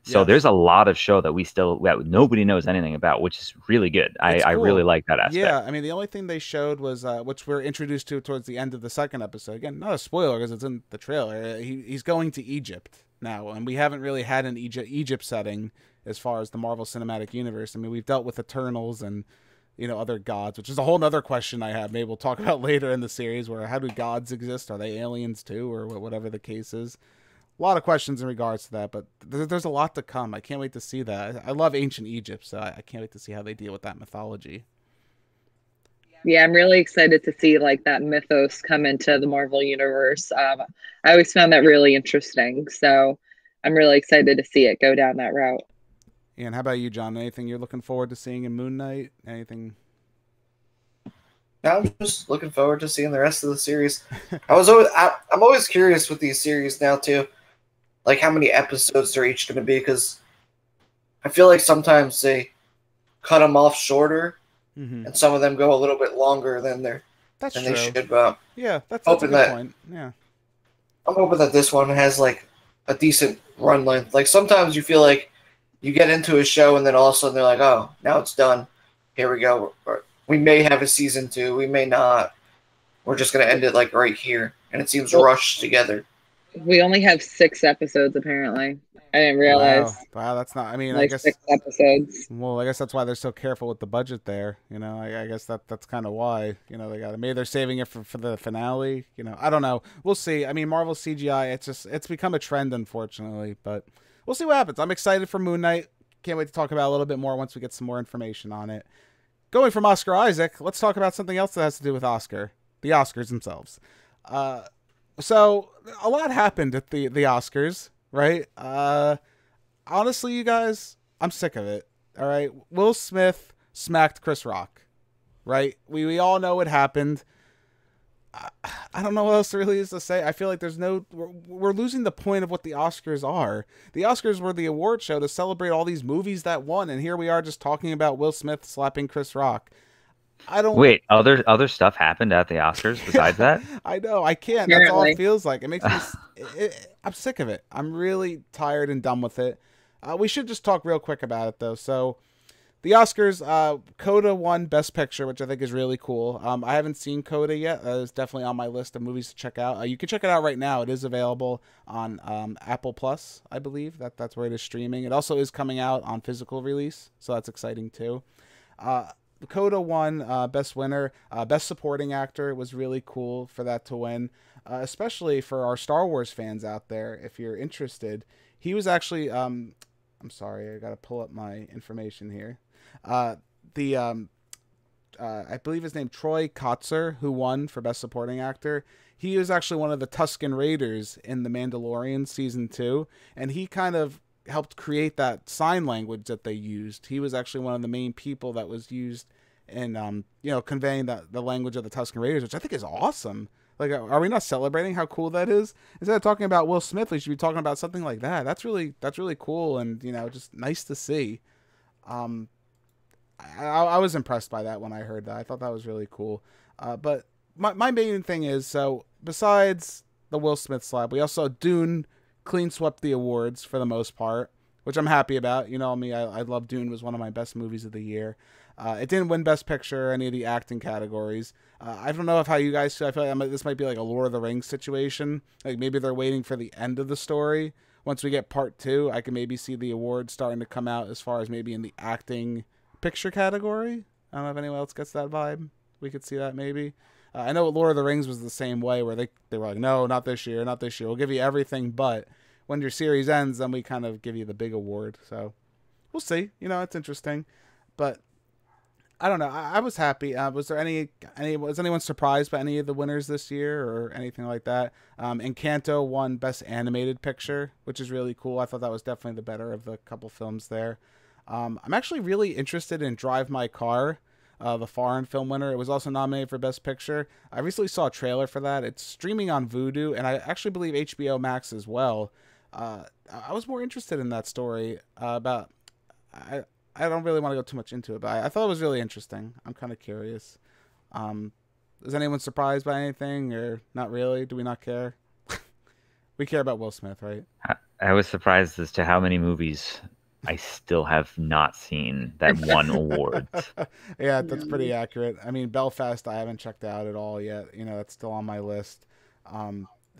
So there's a lot of show that nobody knows anything about, which is really good. I really like that aspect. Yeah, I mean, the only thing they showed was, which we're introduced to towards the end of the second episode. Again, not a spoiler because it's in the trailer. He's going to Egypt now, and we haven't really had an Egypt setting as far as the Marvel Cinematic Universe. I mean, we've dealt with Eternals and, other gods, which is a whole other question I have. Maybe we'll talk about later in the series, where how do gods exist? Are they aliens too, or whatever the case is? A lot of questions in regards to that, but there's a lot to come. I can't wait to see that. I love ancient Egypt, so I can't wait to see how they deal with that mythology. Yeah, I'm really excited to see like that mythos come into the Marvel universe. I always found that really interesting, so I'm really excited to see it go down that route. And how about you, John? Anything you're looking forward to seeing in Moon Knight? Anything? I'm just looking forward to seeing the rest of the series. I'm always curious with these series now too. Like how many episodes they're each going to be, because I feel like sometimes they cut them off shorter, and some of them go a little bit longer than they should. But yeah, that's a good point. Yeah, I'm hoping that this one has like a decent run length. Like sometimes you feel like you get into a show and then all of a sudden they're like, oh, now it's done. Here we go. We may have a season 2. We may not. We're just going to end it like right here, and it seems rushed together. We only have 6 episodes, apparently. I didn't realize. Wow, that's not. I mean, like I guess 6 episodes. Well, I guess that's why they're so careful with the budget there. I guess that's kind of why. Maybe they're saving it for the finale. I don't know. We'll see. I mean, Marvel CGI. It's become a trend, unfortunately. But we'll see what happens. I'm excited for Moon Knight. Can't wait to talk about it a little bit more once we get some more information on it. Going from Oscar Isaac, let's talk about something else that has to do with Oscar. The Oscars themselves. So a lot happened at the Oscars, right? Honestly, you guys, I'm sick of it. All right, Will Smith smacked Chris Rock, right? We all know what happened. I don't know what else really is to say. I feel like we're losing the point of what the Oscars are. The Oscars were the award show to celebrate all these movies that won, and here we are just talking about Will Smith slapping Chris Rock. Wait, other stuff happened at the Oscars besides that? I know, I can't. That's all it feels like. It makes me. I'm sick of it. I'm really tired and done with it. We should just talk real quick about it though. So, the Oscars, Coda won Best Picture, which I think is really cool. I haven't seen Coda yet. It's definitely on my list of movies to check out. You can check it out right now. It is available on Apple Plus, I believe. That's where it is streaming. It also is coming out on physical release, so that's exciting too. Coda won Best Winner. Best Supporting Actor was really cool for that to win, especially for our Star Wars fans out there. If you're interested, he was actually I'm sorry, I gotta pull up my information here. I believe his name Troy Kotsur, who won for Best Supporting Actor. He was actually one of the Tusken Raiders in The Mandalorian Season 2, and he kind of helped create that sign language that they used. He was actually one of the main people that was used in, conveying the language of the Tusken Raiders, which I think is awesome. Like, are we not celebrating how cool that is? Instead of talking about Will Smith, we should be talking about something like that. That's really cool, and just nice to see. I was impressed by that when I heard that. I thought that was really cool. But my main thing is, so besides the Will Smith slap, we also Dune clean swept the awards for the most part, which I'm happy about. You know me, I love Dune. Was one of my best movies of the year. It didn't win Best Picture or any of the acting categories. I don't know how you guys feel. I feel like this might be like a Lord of the Rings situation. Like maybe they're waiting for the end of the story. Once we get part 2, I can maybe see the awards starting to come out as far as maybe in the acting picture category. I don't know if anyone else gets that vibe. We could see that maybe. I know Lord of the Rings was the same way, where they were like, no, not this year, not this year. We'll give you everything, but when your series ends, then we kind of give you the big award. So we'll see. It's interesting. But I don't know. I was happy. Was there was anyone surprised by any of the winners this year or anything like that? Encanto won Best Animated Picture, which is really cool. I thought that was definitely the better of the couple films there. I'm actually really interested in Drive My Car, the foreign film winner. It was also nominated for Best Picture. I recently saw a trailer for that. It's streaming on Vudu, and I actually believe HBO Max as well. I was more interested in that story about... I don't really want to go too much into it, but I thought it was really interesting. I'm kind of curious. Is anyone surprised by anything, or not really? Do we not care? We care about Will Smith, right? I was surprised as to how many movies I still have not seen that won awards. Yeah, that's pretty accurate. I mean, Belfast I haven't checked out at all yet. That's still on my list.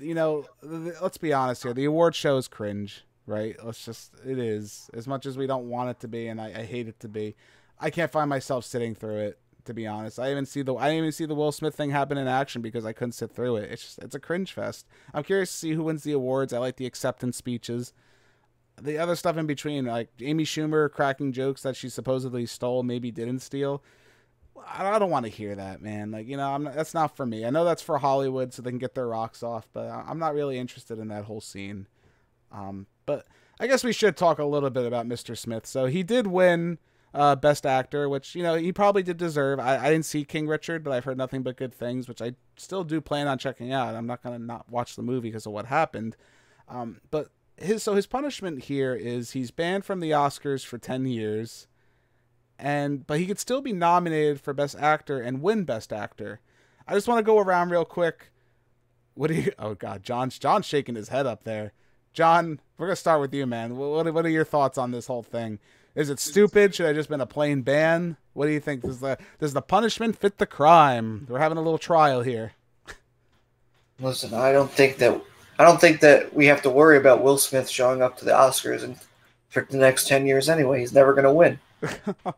Let's be honest here. The award show is cringe, right? It is. As much as we don't want it to be, and I hate it to be, I can't find myself sitting through it, to be honest. I didn't even see the Will Smith thing happen in action because I couldn't sit through it. It's a cringe fest. I'm curious to see who wins the awards. I like the acceptance speeches. The other stuff in between, like Amy Schumer cracking jokes that she supposedly stole, maybe didn't steal. I don't want to hear that, man. Like, that's not for me. I know that's for Hollywood so they can get their rocks off, but I'm not really interested in that whole scene. But I guess we should talk a little bit about Mr. Smith. So he did win Best Actor, which, he probably did deserve. I didn't see King Richard, but I've heard nothing but good things, which I still do plan on checking out. I'm not going to not watch the movie because of what happened. But his punishment here is he's banned from the Oscars for 10 years, but he could still be nominated for Best Actor and win Best Actor. I just want to go around real quick. Oh God, John's shaking his head up there. John, we're gonna start with you, man. What are your thoughts on this whole thing? Is it stupid? Should I just been a plain ban? What do you think? Does the punishment fit the crime? We're having a little trial here. Listen, I don't think that we have to worry about Will Smith showing up to the Oscars and for the next 10 years anyway. He's never going to win.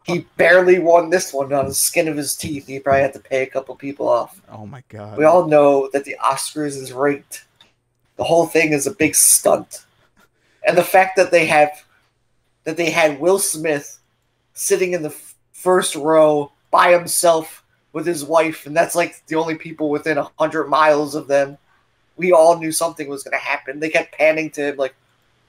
He barely won this one on the skin of his teeth. He probably had to pay a couple people off. Oh, my God. We all know that the Oscars is rigged. The whole thing is a big stunt. And the fact that they had Will Smith sitting in the first row by himself with his wife, and that's like the only people within 100 miles of them. We all knew something was going to happen. They kept panning to him like,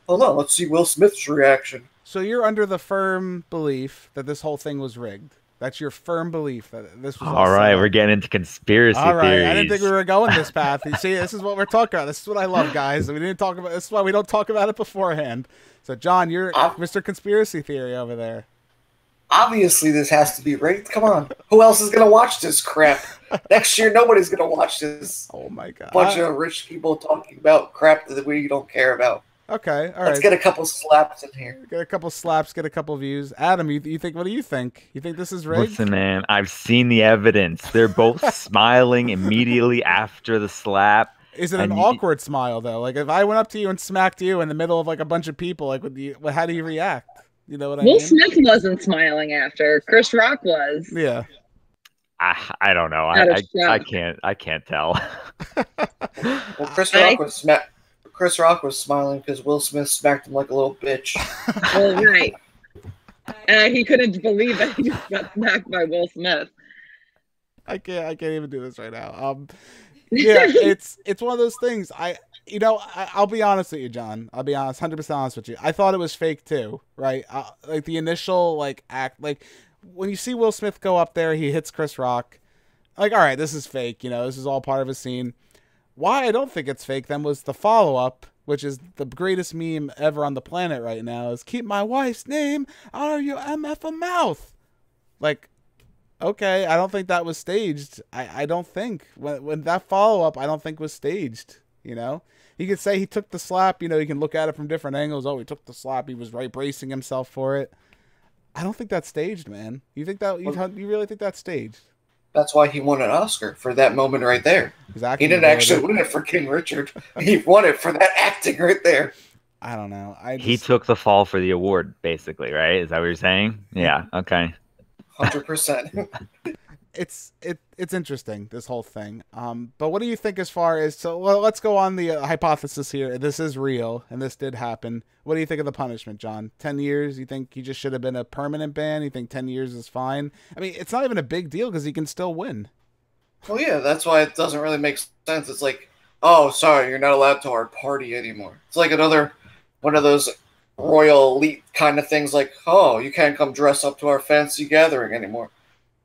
hold on, let's see Will Smith's reaction. So you're under the firm belief that this whole thing was rigged. That's your firm belief that this was all right. We're getting into conspiracy theories. I didn't think we were going this path. You see, this is what we're talking about. This is what I love, guys. We didn't talk about. This is why we don't talk about it beforehand. So, John, you're Mr. Conspiracy Theory over there. Obviously, this has to be rigged. Come on, who else is going to watch this crap? Next year, nobody's going to watch this. Oh my God! Bunch of rich people talking about crap that we don't care about. Okay, all right. Let's get a couple slaps in here. Get a couple slaps, get a couple views. Adam, you think? What do you think? You think this is rigged? Listen, man, I've seen the evidence. They're both smiling immediately after the slap. Is it an awkward smile though? Like if I went up to you and smacked you in the middle of like a bunch of people, like how do you react? You know what I mean? Will Smith wasn't smiling after. Chris Rock was. Yeah. I don't know. I can't tell. Well, Chris Chris Rock was smiling because Will Smith smacked him like a little bitch. Well, right. He couldn't believe that he just got smacked by Will Smith. I can't even do this right now. Yeah, it's one of those things. I'll be honest with you, John. I'll be honest, 100% honest with you. I thought it was fake too, right? Like the initial act, like when you see Will Smith go up there, he hits Chris Rock. Like, all right, this is fake. This is all part of a scene. Why I don't think it's fake then was the follow up, which is the greatest meme ever on the planet right now. Is keep my wife's name out of your MF mouth. Like, okay, I don't think that was staged. I don't think when that follow up, I don't think was staged. He could say he took the slap. You can look at it from different angles. Oh, he took the slap. He was right bracing himself for it. I don't think that's staged, man. You think that you really think that's staged? That's why he won an Oscar for that moment right there. Exactly. He didn't actually win it for King Richard. He won it for that acting right there. I don't know. He took the fall for the award, basically, right? Is that what you're saying? Yeah. Okay. 100%. It's interesting, this whole thing. But what do you think as far as let's go on the hypothesis here. This is real and this did happen. What do you think of the punishment, John? 10 years? You think he just should have been a permanent ban? You think 10 years is fine? I mean, it's not even a big deal because he can still win. Well, yeah, that's why it doesn't really make sense. It's like, oh, sorry, you're not allowed to our party anymore. It's like another one of those royal elite kind of things, like, oh, you can't come dress up to our fancy gathering anymore.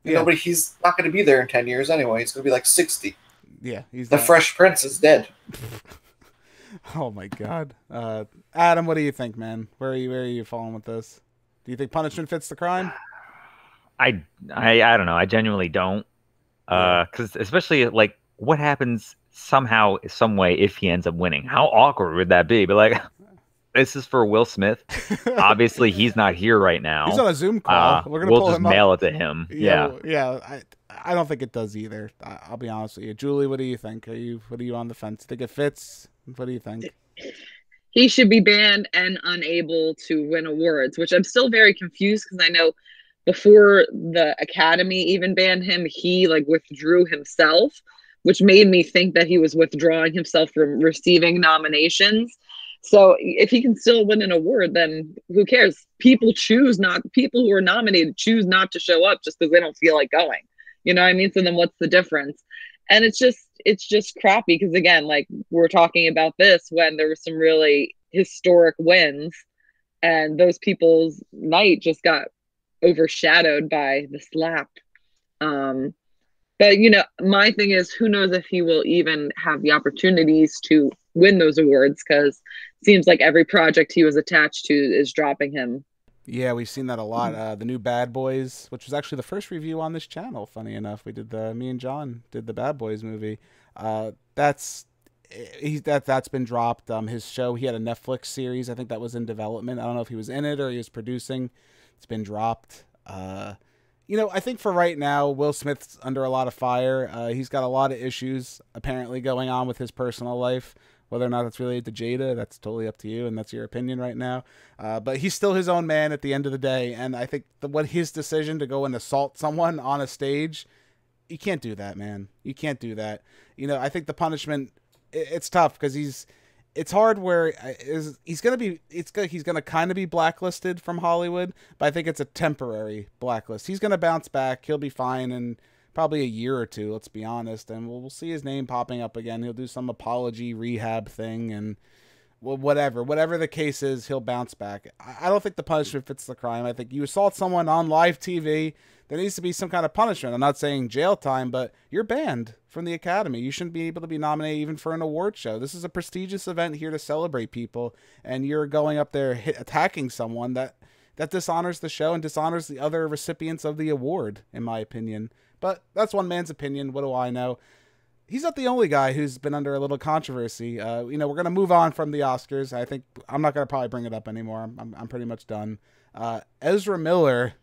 Yeah. He's not going to be there in 10 years anyway. He's going to be like 60. Yeah, the Fresh Prince is dead. Oh my God, Adam, what do you think, man? Where are you falling with this? Do you think punishment fits the crime? I don't know. I genuinely don't. Because especially like what happens somehow, some way, if he ends up winning, how awkward would that be? But like, this is for Will Smith. Obviously, he's not here right now. He's on a Zoom call. We'll just mail it to him. Yeah. I don't think it does either. I'll be honest with you, Julie. What do you think? What are you on the fence? Think it fits? What do you think? He should be banned and unable to win awards, which I'm still very confused because I know before the Academy even banned him, he withdrew himself, which made me think that he was withdrawing himself from receiving nominations. So if he can still win an award, then who cares? People who are nominated choose not to show up just because they don't feel like going. You know what I mean? So then what's the difference? And it's just crappy because, again, like we're talking about this when there were some really historic wins and those people's night just got overshadowed by the slap. But, my thing is, who knows if he will even have the opportunities to win those awards, because it seems like every project he was attached to is dropping him. Yeah, we've seen that a lot. The new Bad Boys, which was actually the first review on this channel, funny enough. Me and John did the Bad Boys movie. That's been dropped. His show, he had a Netflix series, I think that was in development. I don't know if he was in it or he was producing. It's been dropped. I think for right now, Will Smith's under a lot of fire. He's got a lot of issues apparently going on with his personal life. Whether or not that's related to Jada, that's totally up to you, and that's your opinion right now. But he's still his own man at the end of the day, and I think his decision to go and assault someone on a stage, you can't do that, man. You can't do that. I think the punishment, it's tough because it's hard where he's going to kind of be blacklisted from Hollywood, but I think it's a temporary blacklist. He's going to bounce back. He'll be fine in probably a year or two, let's be honest, and we'll see his name popping up again. He'll do some apology rehab thing, and whatever the case is, he'll bounce back. I don't think the punishment fits the crime. I think you assault someone on live TV, there needs to be some kind of punishment. I'm not saying jail time, but you're banned from the Academy. You shouldn't be able to be nominated even for an award show. This is a prestigious event here to celebrate people, and you're going up there attacking someone that dishonors the show and dishonors the other recipients of the award, in my opinion. But that's one man's opinion. What do I know? He's not the only guy who's been under a little controversy. We're going to move on from the Oscars. I think I'm not going to probably bring it up anymore. I'm pretty much done. Ezra Miller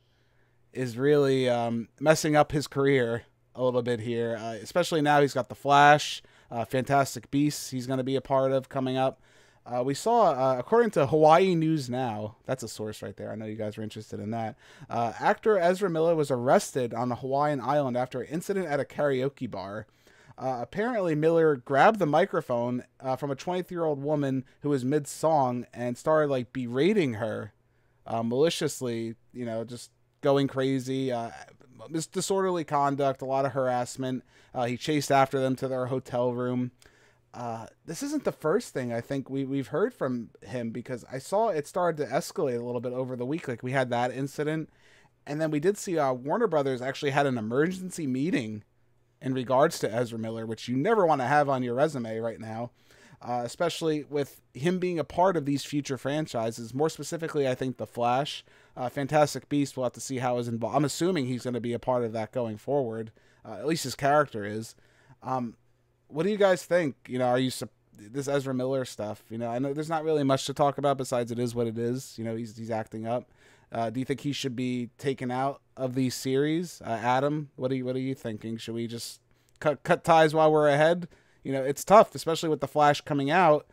is really messing up his career a little bit here, especially now he's got The Flash, Fantastic Beasts he's going to be a part of coming up. We saw, according to Hawaii News Now, that's a source right there. I know you guys are interested in that. Actor Ezra Miller was arrested on the Hawaiian island after an incident at a karaoke bar. Apparently, Miller grabbed the microphone from a 23-year-old woman who was mid-song and started like berating her maliciously, you know, just going crazy. Disorderly conduct, a lot of harassment. He chased after them to their hotel room. This isn't the first thing I think we've heard from him, because I saw it started to escalate a little bit over the week. Like we had that incident, and then we did see Warner Brothers actually had an emergency meeting in regards to Ezra Miller, which you never want to have on your resume right now, especially with him being a part of these future franchises. More specifically, I think The Flash, Fantastic Beast. We'll have to see how he's involved. I'm assuming he's going to be a part of that going forward. At least his character is. What do you guys think? You know, are you this Ezra Miller stuff? You know, I know there's not really much to talk about besides it is what it is. You know, he's acting up. Do you think he should be taken out of these series? Adam, what are you thinking? Should we just cut ties while we're ahead? You know, it's tough, especially with The Flash coming out.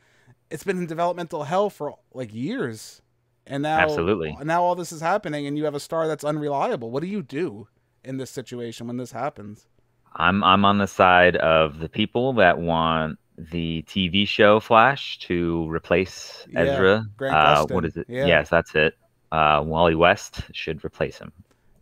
It's been in developmental hell for like years, and now all this is happening, and you have a star that's unreliable. What do you do in this situation when this happens? I'm on the side of the people that want the TV show Flash to replace Ezra. Grant Gustin. What is it? Yeah. Yes, that's it. Wally West should replace him.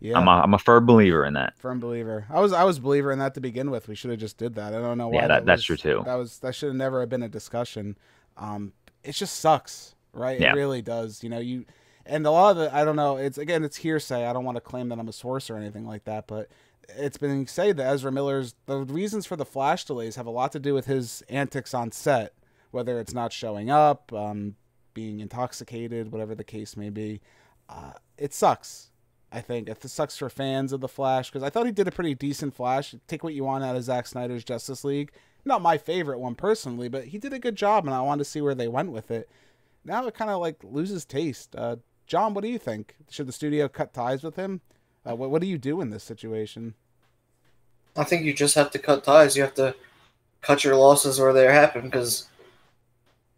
Yeah. I'm a firm believer in that. Firm believer. I was a believer in that to begin with. We should have just did that. I don't know why. Yeah, that's true too. That should have never have been a discussion. It just sucks, right? Yeah. It really does. You know, and a lot of it, I don't know. It's hearsay. I don't want to claim that I'm a source or anything like that, but it's been said that Ezra Miller's, the reasons for the Flash delays have a lot to do with his antics on set, whether it's not showing up, being intoxicated, whatever the case may be. It sucks. I think it sucks for fans of the Flash, because I thought he did a pretty decent Flash. Take what you want out of Zack Snyder's Justice League. Not my favorite one personally, but he did a good job, and I wanted to see where they went with it. Now it kind of like loses taste. John, what do you think? Should the studio cut ties with him? What do you do in this situation? I think you just have to cut ties. You have to cut your losses where they happen, because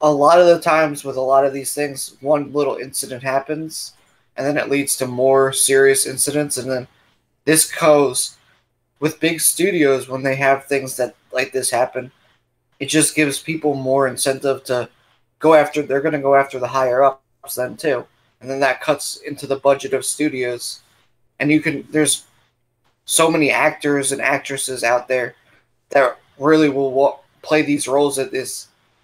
a lot of the times with a lot of these things, one little incident happens, and then it leads to more serious incidents, and then this goes with big studios when they have things that like this happen. It just gives people more incentive to go after. They're going to go after the higher ups then too, and then that cuts into the budget of studios. And there's so many actors and actresses out there that really will play these roles that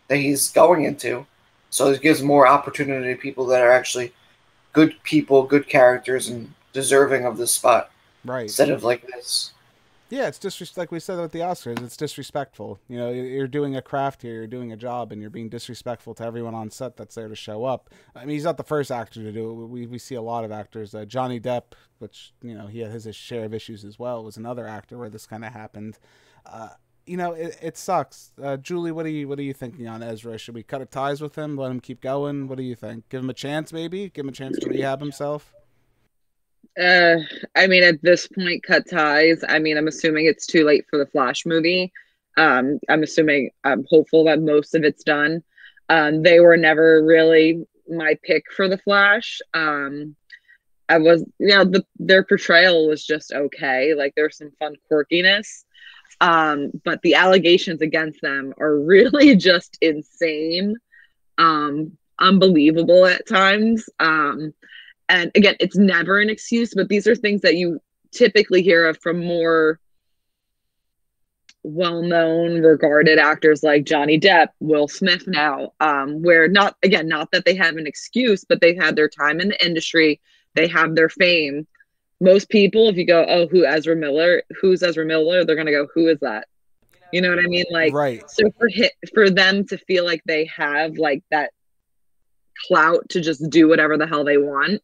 he's going into. So it gives more opportunity to people that are actually good people, good characters, and deserving of this spot. Right. Instead of like this. Yeah, it's just like we said with the Oscars. It's disrespectful. You know, you're doing a craft here, you're doing a job, and you're being disrespectful to everyone on set that's there to show up. I mean, he's not the first actor to do it. We see a lot of actors. Johnny Depp, which, you know, he had his share of issues as well, was another actor where this kind of happened. You know, it sucks. Julie, what are you thinking on Ezra? Should we cut ties with him? Let him keep going? What do you think? Give him a chance, maybe? Give him a chance to rehab himself? I mean, at this point, cut ties. I mean, I'm assuming it's too late for the Flash movie. I'm hopeful that most of it's done. They were never really my pick for the Flash. Their portrayal was just okay. Like, there's some fun quirkiness. But the allegations against them are really just insane. Unbelievable at times. And again, it's never an excuse, but these are things that you typically hear of from more well-known, regarded actors like Johnny Depp, Will Smith now, where not that they have an excuse, but they've had their time in the industry, they have their fame. Most people, if you go, oh, who's Ezra Miller? They're going to go, who is that? You know what I mean? Like, right. So for them to feel like they have like that clout to just do whatever the hell they want.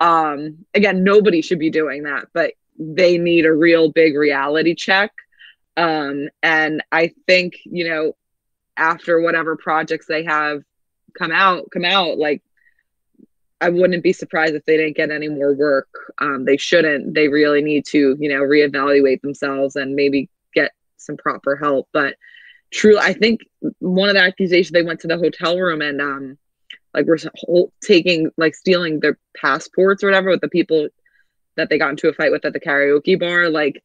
Again, nobody should be doing that, but they need a real big reality check. And I think, you know, after whatever projects they have come out, like, I wouldn't be surprised if they didn't get any more work. They shouldn't. They really need to, you know, reevaluate themselves and maybe get some proper help. But true, I think one of the accusations, they went to the hotel room and we're stealing their passports or whatever with the people that they got into a fight with at the karaoke bar. Like,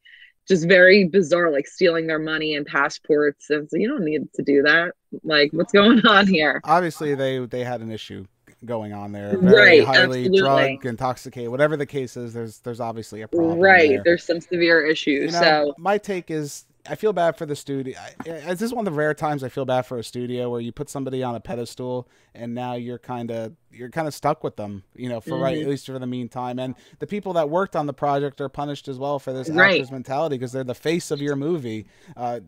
just very bizarre, like stealing their money and passports. And so you don't need to do that. Like, what's going on here? Obviously, they had an issue going on there. Very Right, highly absolutely. drug intoxicated, whatever the case is. There's obviously a problem. Right, there. there's some severe issues. So my take is, I feel bad for the studio. This is one of the rare times I feel bad for a studio where you put somebody on a pedestal and now you're kind of stuck with them, for right, at least for the meantime. And the people that worked on the project are punished as well for this actor's mentality because they're the face of your movie.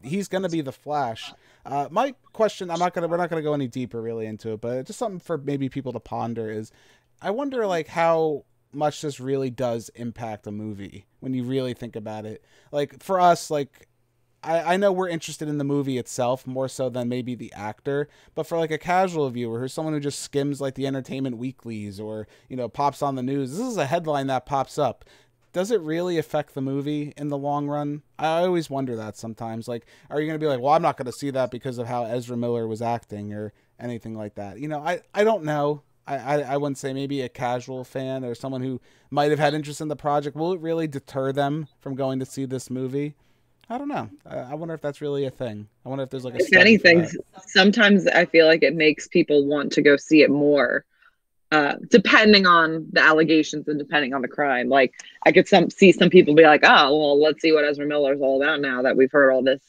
He's going to be the Flash. My question, we're not going to go any deeper really into it, but just something for maybe people to ponder is, I wonder like how much this really does impact a movie when you really think about it. Like for us, like, I know we're interested in the movie itself more so than maybe the actor, but for like a casual viewer who's someone who just skims like the entertainment weeklies or, pops on the news, this is a headline that pops up. Does it really affect the movie in the long run? I always wonder that sometimes. Like, are you going to be like, well, I'm not going to see that because of how Ezra Miller was acting or anything like that? I don't know. I wouldn't say maybe a casual fan or someone who might have had interest in the project. Will it really deter them from going to see this movie? I don't know. I wonder if that's really a thing. I wonder if there's like a if anything, sometimes I feel like it makes people want to go see it more, depending on the allegations and depending on the crime. Like I could see some people be like, oh, well, let's see what Ezra Miller's all about now that we've heard all this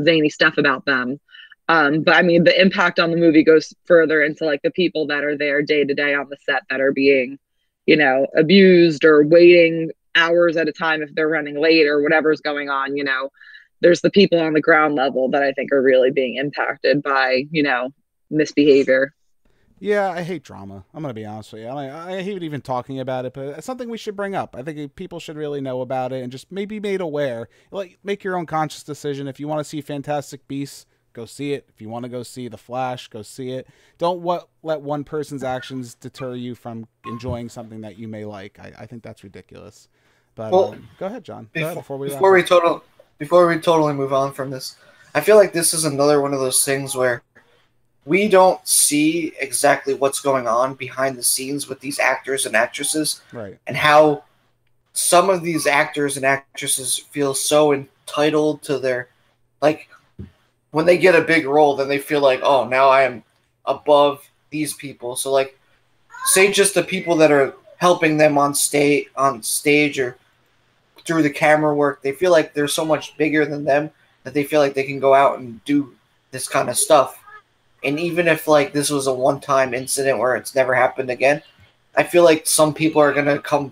zany stuff about them. But I mean, the impact on the movie goes further into like the people that are there day to day on the set that are being, abused or waiting hours at a time if they're running late or whatever's going on. There's the people on the ground level that I think are really being impacted by, misbehavior. Yeah, I hate drama. I'm going to be honest with you. I hate even talking about it, but it's something we should bring up. I think people should really know about it and just maybe made aware. Like, make your own conscious decision. If you want to see Fantastic Beasts, go see it. If you want to go see The Flash, go see it. Don't let one person's actions deter you from enjoying something that you may like. I think that's ridiculous. But go ahead, John. Before we totally move on from this, I feel like this is another one of those things where we don't see exactly what's going on behind the scenes with these actors and actresses, right? And how some of these actors and actresses feel so entitled to their, like, when they get a big role, then they feel like, oh, now I am above these people. So, like, say just the people that are helping them on stage or through the camera work, they feel like they're so much bigger than them that they feel like they can go out and do this kind of stuff. And even if like this was a one-time incident where it's never happened again, I feel like some people are going to come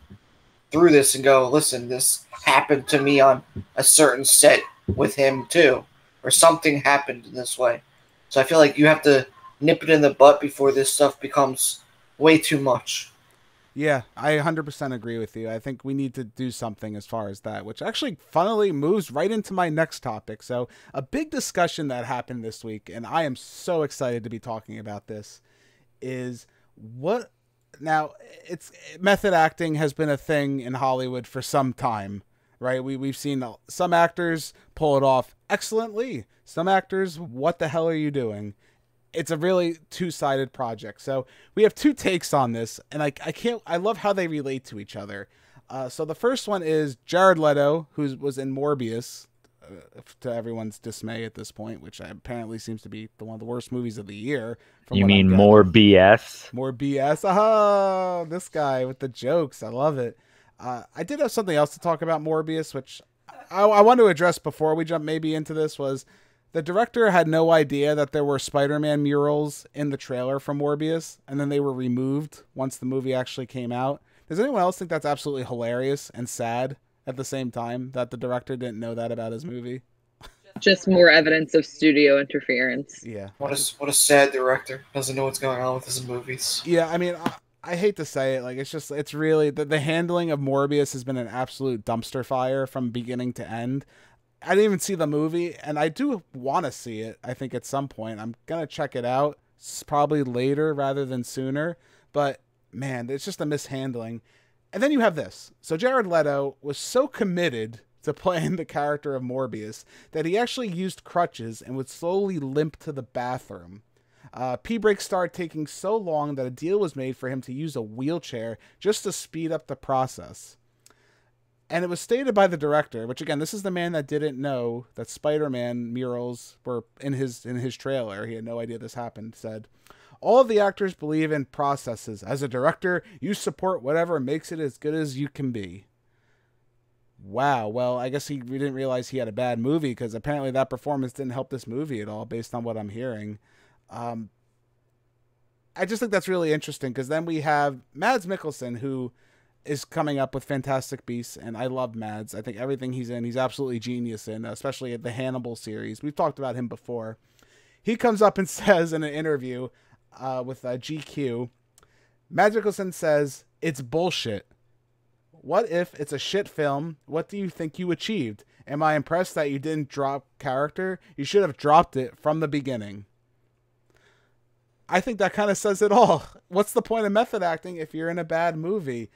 through this and go, listen, this happened to me on a certain set with him too, or something happened in this way. So I feel like you have to nip it in the butt before this stuff becomes way too much. Yeah, I 100% agree with you. I think we need to do something as far as that, which actually funnily moves right into my next topic. So a big discussion that happened this week, and I am so excited to be talking about this, is it's method acting has been a thing in Hollywood for some time, right? We've seen some actors pull it off excellently. Some actors, what the hell are you doing? It's a really two-sided project. So we have two takes on this, and I love how they relate to each other. So the first one is Jared Leto, who was in Morbius, to everyone's dismay at this point, which apparently seems to be one of the worst movies of the year. You mean more BS? More BS. Oh, this guy with the jokes. I love it. I did have something else to talk about Morbius, which I want to address before we jump maybe into this, was the director had no idea that there were Spider-Man murals in the trailer for Morbius, and then they were removed once the movie actually came out. Does anyone else think that's absolutely hilarious and sad at the same time, that the director didn't know that about his movie? Just more evidence of studio interference. Yeah. What a sad director. Doesn't know what's going on with his movies. Yeah, I mean, I hate to say it, like, it's really, the handling of Morbius has been an absolute dumpster fire from beginning to end. I didn't even see the movie, and I do want to see it, I think, at some point. I'm going to check it out. It's probably later rather than sooner. But, man, it's just a mishandling. And then you have this. So Jared Leto was so committed to playing the character of Morbius that he actually used crutches and would slowly limp to the bathroom. P-breaks started taking so long that a deal was made for him to use a wheelchair just to speed up the process. And it was stated by the director, which again, this is the man that didn't know that Spider-Man murals were in his trailer. He had no idea this happened. Said, all of the actors believe in processes. As a director, you support whatever makes it as good as you can be. Wow. Well, I guess we didn't realize he had a bad movie, because apparently that performance didn't help this movie at all, based on what I'm hearing. I just think that's really interesting, because then we have Mads Mikkelsen, who is coming up with Fantastic Beasts, and I love Mads. I think everything he's in, he's absolutely genius in, especially the Hannibal series. We've talked about him before. He comes up and says in an interview with GQ, Mads Mikkelsen says, it's bullshit. What if it's a shit film? What do you think you achieved? Am I impressed that you didn't drop character? You should have dropped it from the beginning. I think that kind of says it all. What's the point of method acting if you're in a bad movie?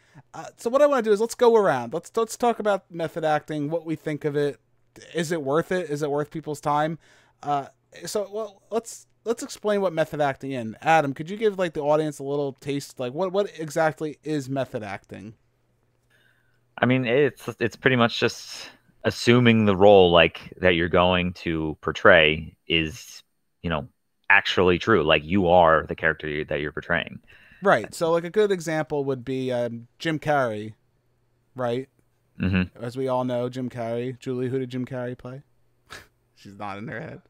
So what I want to do is let's go around. Let's talk about method acting, what we think of it. Is it worth it? Is it worth people's time? Let's explain what method acting is. Adam, could you give like the audience a little taste? Like what exactly is method acting? I mean, it's pretty much just assuming the role like that you're going to portray is, actually true. Like you are the character that you're portraying. Right. So like a good example would be Jim Carrey, right? Mm-hmm. As we all know, Jim Carrey. Julie, who did Jim Carrey play? She's nodding her head.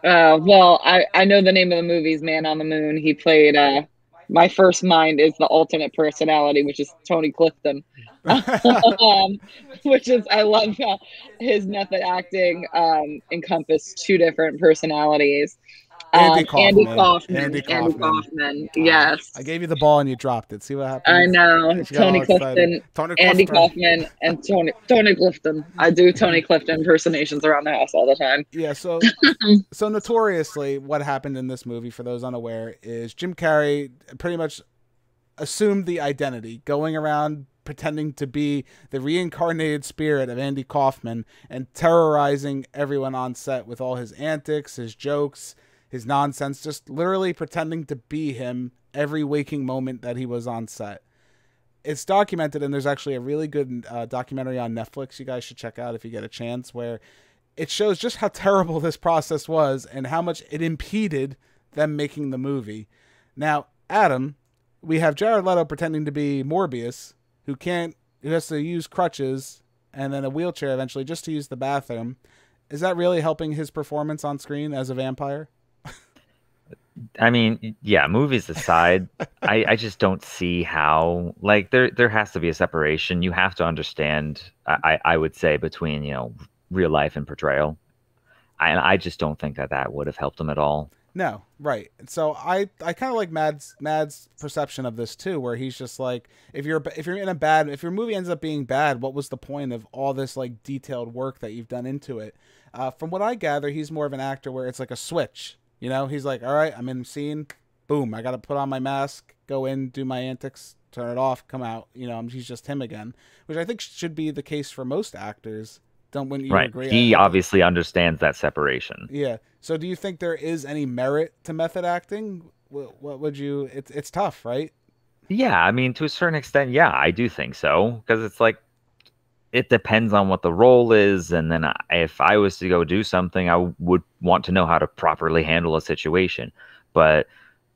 Well, I know the name of the movie's Man on the Moon. He played my first mind is the alternate personality, which is Tony Clifton. Which is, I love how his method acting encompassed two different personalities. Andy Kaufman. Andy Kaufman. Yes. I gave you the ball and you dropped it. See what happened? I know. Tony Clifton, Andy Kaufman, and Tony Clifton. I do Tony Clifton impersonations around the house all the time. Yeah, so notoriously what happened in this movie, for those unaware, is Jim Carrey pretty much assumed the identity, going around pretending to be the reincarnated spirit of Andy Kaufman and terrorizing everyone on set with all his antics, his jokes, his nonsense, just literally pretending to be him every waking moment that he was on set. It's documented, and there's actually a really good documentary on Netflix you guys should check out if you get a chance, where it shows just how terrible this process was and how much it impeded them making the movie. Now, Adam, we have Jared Leto pretending to be Morbius, who has to use crutches and then a wheelchair eventually just to use the bathroom. Is that really helping his performance on screen as a vampire? I mean, yeah, movies aside, I just don't see how, like, there has to be a separation. You have to understand, I would say, between, real life and portrayal. I just don't think that would have helped him at all. No, right. So I kind of like Mads' perception of this too, where he's just like, if your movie ends up being bad, what was the point of all this like detailed work that you've done into it? From what I gather, he's more of an actor where it's like a switch. He's like, all right, I'm in the scene, boom, I got to put on my mask, go in, do my antics, turn it off, come out. He's just him again, which I think should be the case for most actors. Wouldn't you agree? He obviously understands that separation. Yeah. So do you think there is any merit to method acting? What would you... It's tough, right? Yeah, I mean, to a certain extent, yeah, I do think so. Because it's like, it depends on what the role is. And then if I was to go do something, I would want to know how to properly handle a situation. But,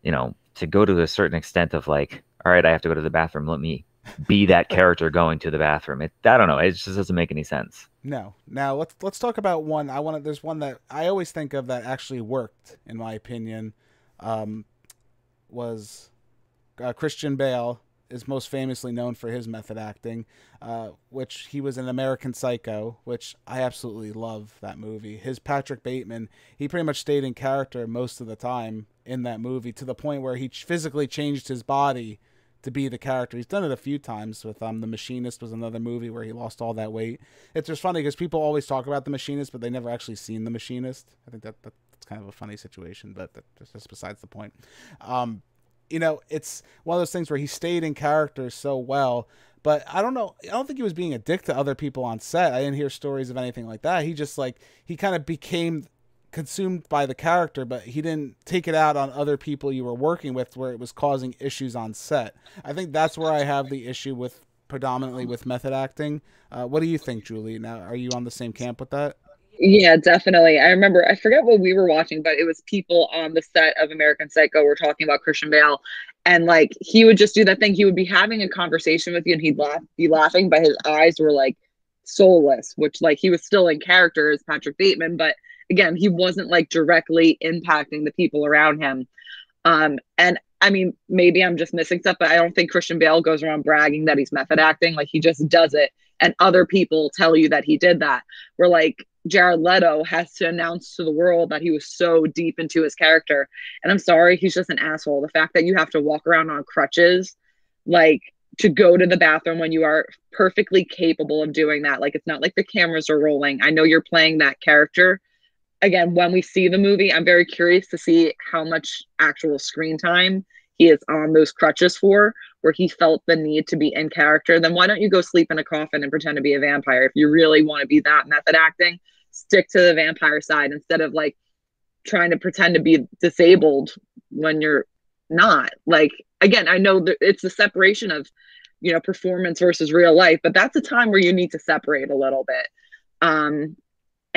to go to a certain extent of like, all right, I have to go to the bathroom, let me be that character going to the bathroom. I don't know. It just doesn't make any sense. No. Now let's talk about one. There's one that I always think of that actually worked, in my opinion. Was Christian Bale is most famously known for his method acting, which he was in American Psycho, which I absolutely love that movie. His Patrick Bateman, he pretty much stayed in character most of the time in that movie, to the point where he physically changed his body to be the character. He's done it a few times with The Machinist was another movie where he lost all that weight. It's just funny because people always talk about The Machinist, but they never actually seen The Machinist. I think that's kind of a funny situation, but that's just besides the point. It's one of those things where he stayed in character so well, but I don't know. I don't think he was being a dick to other people on set. I didn't hear stories of anything like that. He kind of became consumed by the character, but he didn't take it out on other people you were working with where it was causing issues on set. I think that's where I have the issue with predominantly with method acting. What do you think, Julie? Now, are you on the same camp with that? Yeah, definitely. I remember, I forget what we were watching, but it was people on the set of American Psycho were talking about Christian Bale. And like, he would just do that thing. He would be having a conversation with you and be laughing, but his eyes were like soulless, which like he was still in character as Patrick Bateman. But again, he wasn't like directly impacting the people around him. And I mean, maybe I'm just missing stuff, but I don't think Christian Bale goes around bragging that he's method acting. Like, he just does it. And other people tell you that he did that. Where like Jared Leto has to announce to the world that he was so deep into his character. And I'm sorry, he's just an asshole. The fact that you have to walk around on crutches, like to go to the bathroom when you are perfectly capable of doing that. Like, it's not like the cameras are rolling. I know you're playing that character. Again, when we see the movie, I'm very curious to see how much actual screen time he is on those crutches for, where he felt the need to be in character. Then why don't you go sleep in a coffin and pretend to be a vampire? If you really want to be that method acting, stick to the vampire side instead of like trying to pretend to be disabled when you're not. Like, again, I know that it's the separation of, you know, performance versus real life, but that's a time where you need to separate a little bit.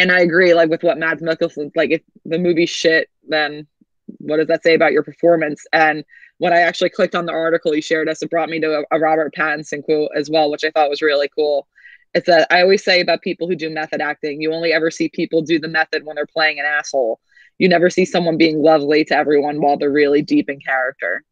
And I agree, like, with what Mads Mikkelsen, like, if the movie's shit, then what does that say about your performance? And when I actually clicked on the article you shared us, it brought me to a Robert Pattinson quote as well, which I thought was really cool. It's that I always say about people who do method acting, you only ever see people do the method when they're playing an asshole. You never see someone being lovely to everyone while they're really deep in character.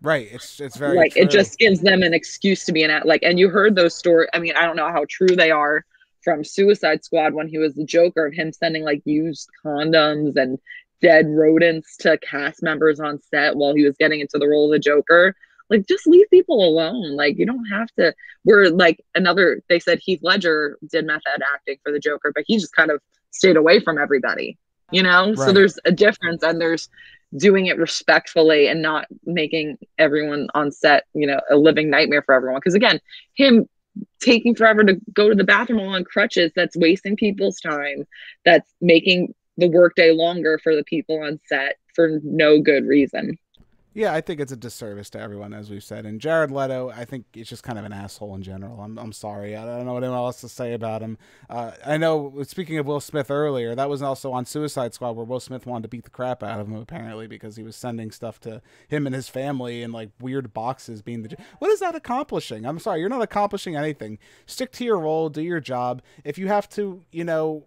Right. It's very like true. It just gives them an excuse to be like, and you heard those stories. I mean, I don't know how true they are, from Suicide Squad when he was the Joker, of him sending like used condoms and dead rodents to cast members on set while he was getting into the role of the Joker. Like, just leave people alone. Like, you don't have to. We're like they said Heath Ledger did method acting for the Joker, but he just kind of stayed away from everybody, you know? Right. So there's a difference, and there's doing it respectfully and not making everyone on set, you know, a living nightmare for everyone. Because again, him taking forever to go to the bathroom on crutches, that's wasting people's time. That's making the workday longer for the people on set for no good reason. Yeah, I think it's a disservice to everyone, as we've said. And Jared Leto, I think he's just kind of an asshole in general. I'm sorry. I don't know what anyone else to say about him. I know, speaking of Will Smith earlier, that was also on Suicide Squad, where Will Smith wanted to beat the crap out of him, apparently, because he was sending stuff to him and his family in like weird boxes. What is that accomplishing? I'm sorry, you're not accomplishing anything. Stick to your role, do your job. If you have to, you know,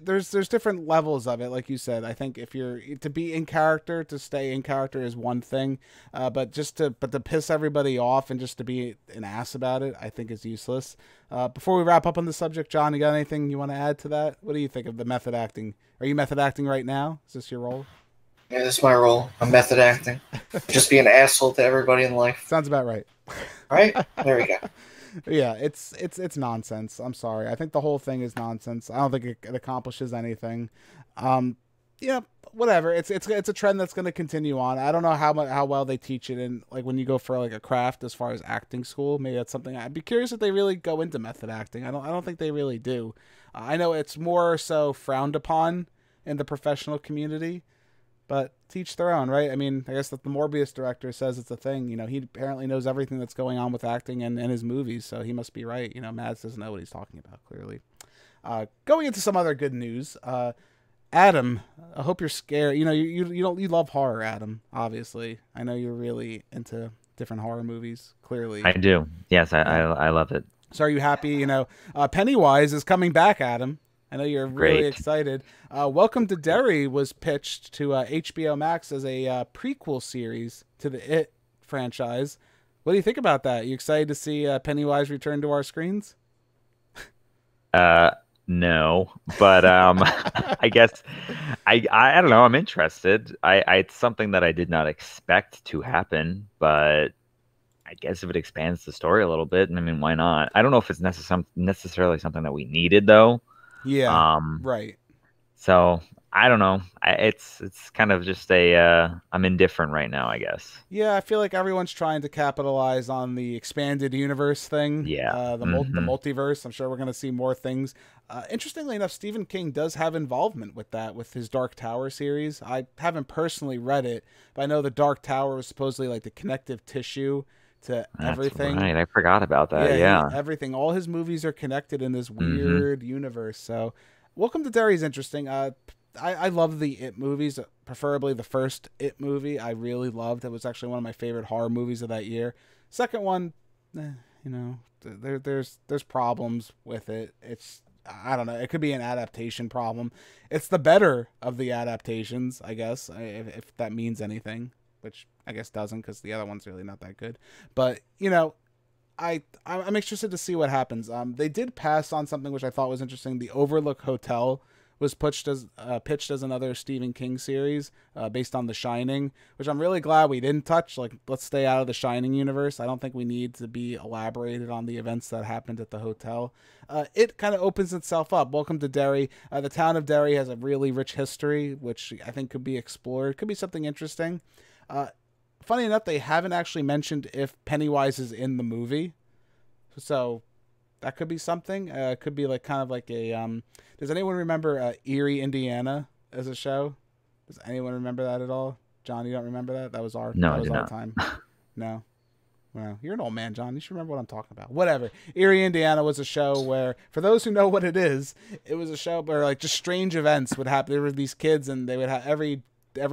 there's different levels of it, like you said. I think if you're to be in character, to stay in character is one thing, but to piss everybody off and just to be an ass about it, I think is useless. Before we wrap up on the subject, John, you got anything you want to add to that? What do you think of the method acting? Are you method acting right now? Is this your role? Yeah, this is my role. I'm method acting. Just be an asshole to everybody in life. Sounds about right. Right? There we go. Yeah, it's nonsense. I'm sorry. I think the whole thing is nonsense. I don't think it accomplishes anything. Yeah, whatever. It's a trend that's going to continue on. I don't know how well they teach it in, like, when you go for like a craft as far as acting school. Maybe that's something I'd be curious if they really go into method acting. I don't think they really do. I know it's more so frowned upon in the professional community, but teach their own, right? I mean, I guess that the Morbius director says it's a thing. You know, he apparently knows everything that's going on with acting and his movies, so he must be right. You know, Mads doesn't know what he's talking about, clearly. Going into some other good news, Adam, I hope you're scared. You know, you love horror, Adam, obviously. I know you're really into different horror movies, clearly. I do. Yes, I love it. So are you happy? You know, Pennywise is coming back, Adam. I know you're really Great. Excited. Welcome to Derry was pitched to HBO Max as a prequel series to the It franchise. What do you think about that? You excited to see Pennywise return to our screens? No, but I guess I don't know. I'm interested. It's something that I did not expect to happen, but I guess if it expands the story a little bit, I mean, why not? I don't know if it's necessarily something that we needed, though. Yeah, right. So I don't know. It's kind of just I'm indifferent right now, I guess. Yeah, I feel like everyone's trying to capitalize on the expanded universe thing. Yeah, the multiverse. I'm sure we're going to see more things. Interestingly enough, Stephen King does have involvement with that, with his Dark Tower series. I haven't personally read it, but I know the Dark Tower was supposedly like the connective tissue to That's everything. right. I forgot about that. Yeah. Everything. All his movies are connected in this weird universe. So, Welcome to Derry is interesting. I love the It movies, preferably the first It movie. I really loved. It was actually one of my favorite horror movies of that year. Second one, there's problems with it. It's, I don't know. It could be an adaptation problem. It's the better of the adaptations, I guess, if that means anything, which I guess doesn't, because the other one's really not that good. But I'm interested to see what happens. They did pass on something which I thought was interesting. The Overlook Hotel was pitched as another Stephen King series based on The Shining, which I'm really glad we didn't touch. Like, let's stay out of the Shining universe. I don't think we need to be elaborated on the events that happened at the hotel. It kind of opens itself up. Welcome to Derry. The town of Derry has a really rich history, which I think could be explored. Could be something interesting. Funny enough, they haven't actually mentioned if Pennywise is in the movie, so that could be something. It could be like kind of like a. Does anyone remember Erie, Indiana, as a show? Does anyone remember that at all? John, you don't remember that? That was our time. No. Well, you're an old man, John. You should remember what I'm talking about. Whatever. Erie, Indiana was a show where, for those who know what it was a show where like just strange events would happen. There were these kids, and they would have every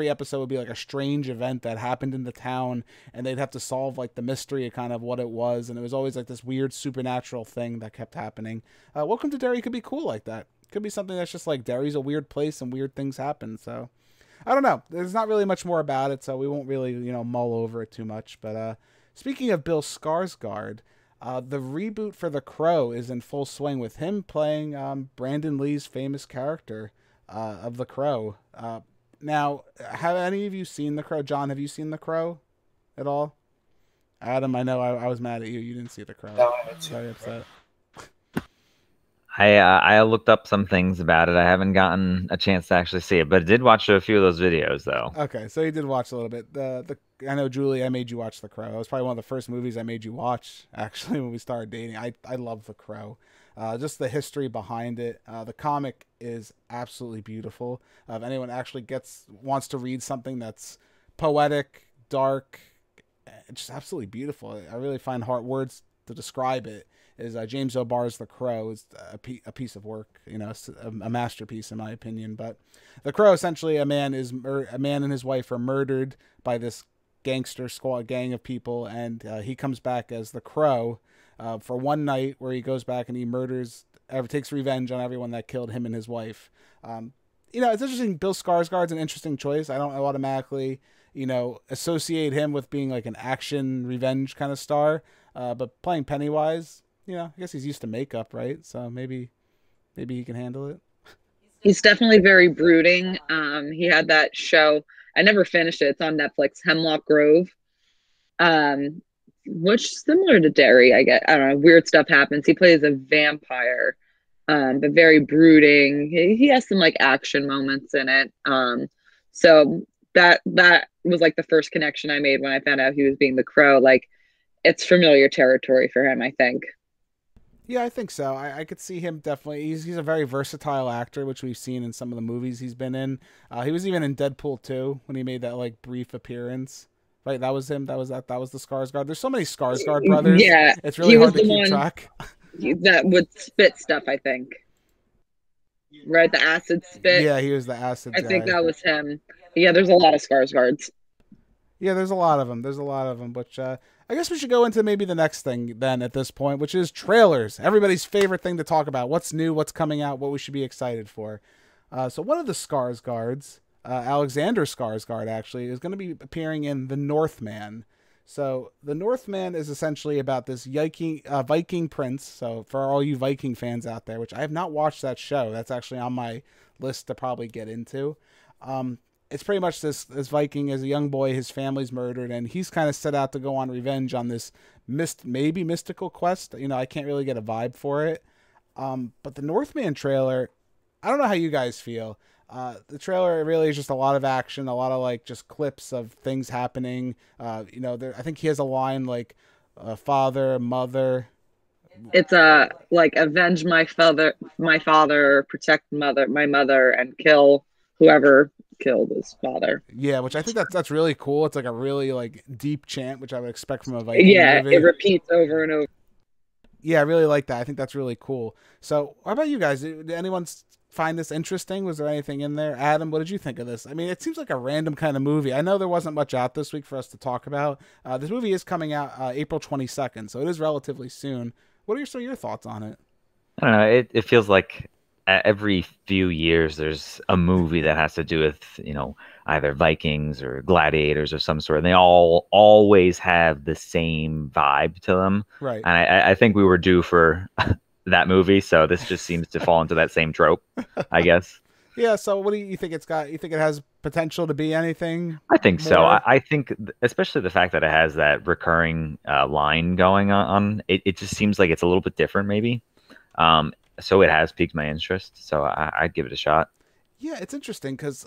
episode would be like a strange event that happened in the town, and they'd have to solve like the mystery of kind of what it was, and it was always like this weird supernatural thing that kept happening. Welcome to Derry could be cool like that. Could be something that's just like Derry's a weird place and weird things happen. So I don't know. There's not really much more about it, so we won't really mull over it too much. But speaking of Bill Skarsgard, the reboot for The Crow is in full swing with him playing Brandon Lee's famous character of The Crow. Now, have any of you seen The Crow? John, have you seen The Crow at all? Adam, I know I was mad at you. You didn't see The Crow. No, I haven't seen Very upset. I looked up some things about it. I haven't gotten a chance to actually see it, but I did watch a few of those videos though. Okay, so you did watch a little bit. I know, Julie, I made you watch The Crow. It was probably one of the first movies I made you watch, actually, when we started dating. I love The Crow. Just the history behind it. The comic is absolutely beautiful. If anyone actually wants to read something that's poetic, dark, just absolutely beautiful. I really find hard words to describe it. Is James O'Barr's The Crow is a piece of work, a masterpiece in my opinion. But The Crow, essentially, a man and his wife are murdered by this gangster squad gang of people, and he comes back as the Crow for one night, where he goes back and he takes revenge on everyone that killed him and his wife. It's interesting. Bill Skarsgard's an interesting choice. I don't automatically associate him with being like an action revenge kind of star, but playing Pennywise, I guess he's used to makeup, right? So maybe he can handle it. He's definitely very brooding. He had that show. I never finished it. It's on Netflix, Hemlock Grove, which is similar to Derry, I guess. I don't know. Weird stuff happens. He plays a vampire, but very brooding. He has some like action moments in it. So that was like the first connection I made when I found out he was being the Crow. Like, it's familiar territory for him, I think. Yeah, I think so. I could see him definitely. He's a very versatile actor, which we've seen in some of the movies he's been in. He was even in Deadpool 2 when he made that like brief appearance. Right, that was him. That was the Skarsgård. There's so many Skarsgård brothers. Yeah, it's really hard to keep track. That would spit stuff, I think. Right, the acid spit. Yeah, he was the acid. I think that was him. Yeah, there's a lot of Skarsgårds. Yeah, there's a lot of them. But I guess we should go into maybe the next thing then at this point, which is trailers. Everybody's favorite thing to talk about. What's new, what's coming out, what we should be excited for. So one of the Skarsgårds, Alexander Skarsgård, actually, is going to be appearing in The Northman. So The Northman is essentially about this Viking prince. So for all you Viking fans out there, which I have not watched that show. That's actually on my list to probably get into. It's pretty much this Viking, as a young boy, his family's murdered, and he's kind of set out to go on revenge on this maybe mystical quest. I can't really get a vibe for it. But the Northman trailer, I don't know how you guys feel. The trailer really is just a lot of action, a lot of like just clips of things happening. I think he has a line like father, mother. It's like avenge my father, protect my mother, and kill whoever killed his father. Yeah, which I think that's really cool. It's like a really like deep chant, which I would expect from a Viking movie. It repeats over and over. Yeah, I really like that. I think that's really cool. So, how about you guys? Did anyone find this interesting? Was there anything in there? Adam, what did you think of this? I mean, it seems like a random kind of movie. I know there wasn't much out this week for us to talk about. This movie is coming out April 22nd, so it is relatively soon. What are your thoughts on it? I don't know. It feels like every few years there's a movie that has to do with, either Vikings or gladiators or some sort. And they all always have the same vibe to them. Right. And I think we were due for that movie, so this just seems to fall into that same trope, I guess. Yeah, so what do you think it's got? You think it has potential to be anything? I think more? so. I think especially the fact that it has that recurring line going on, it just seems like it's a little bit different maybe. So it has piqued my interest, so I'd give it a shot. Yeah, it's interesting because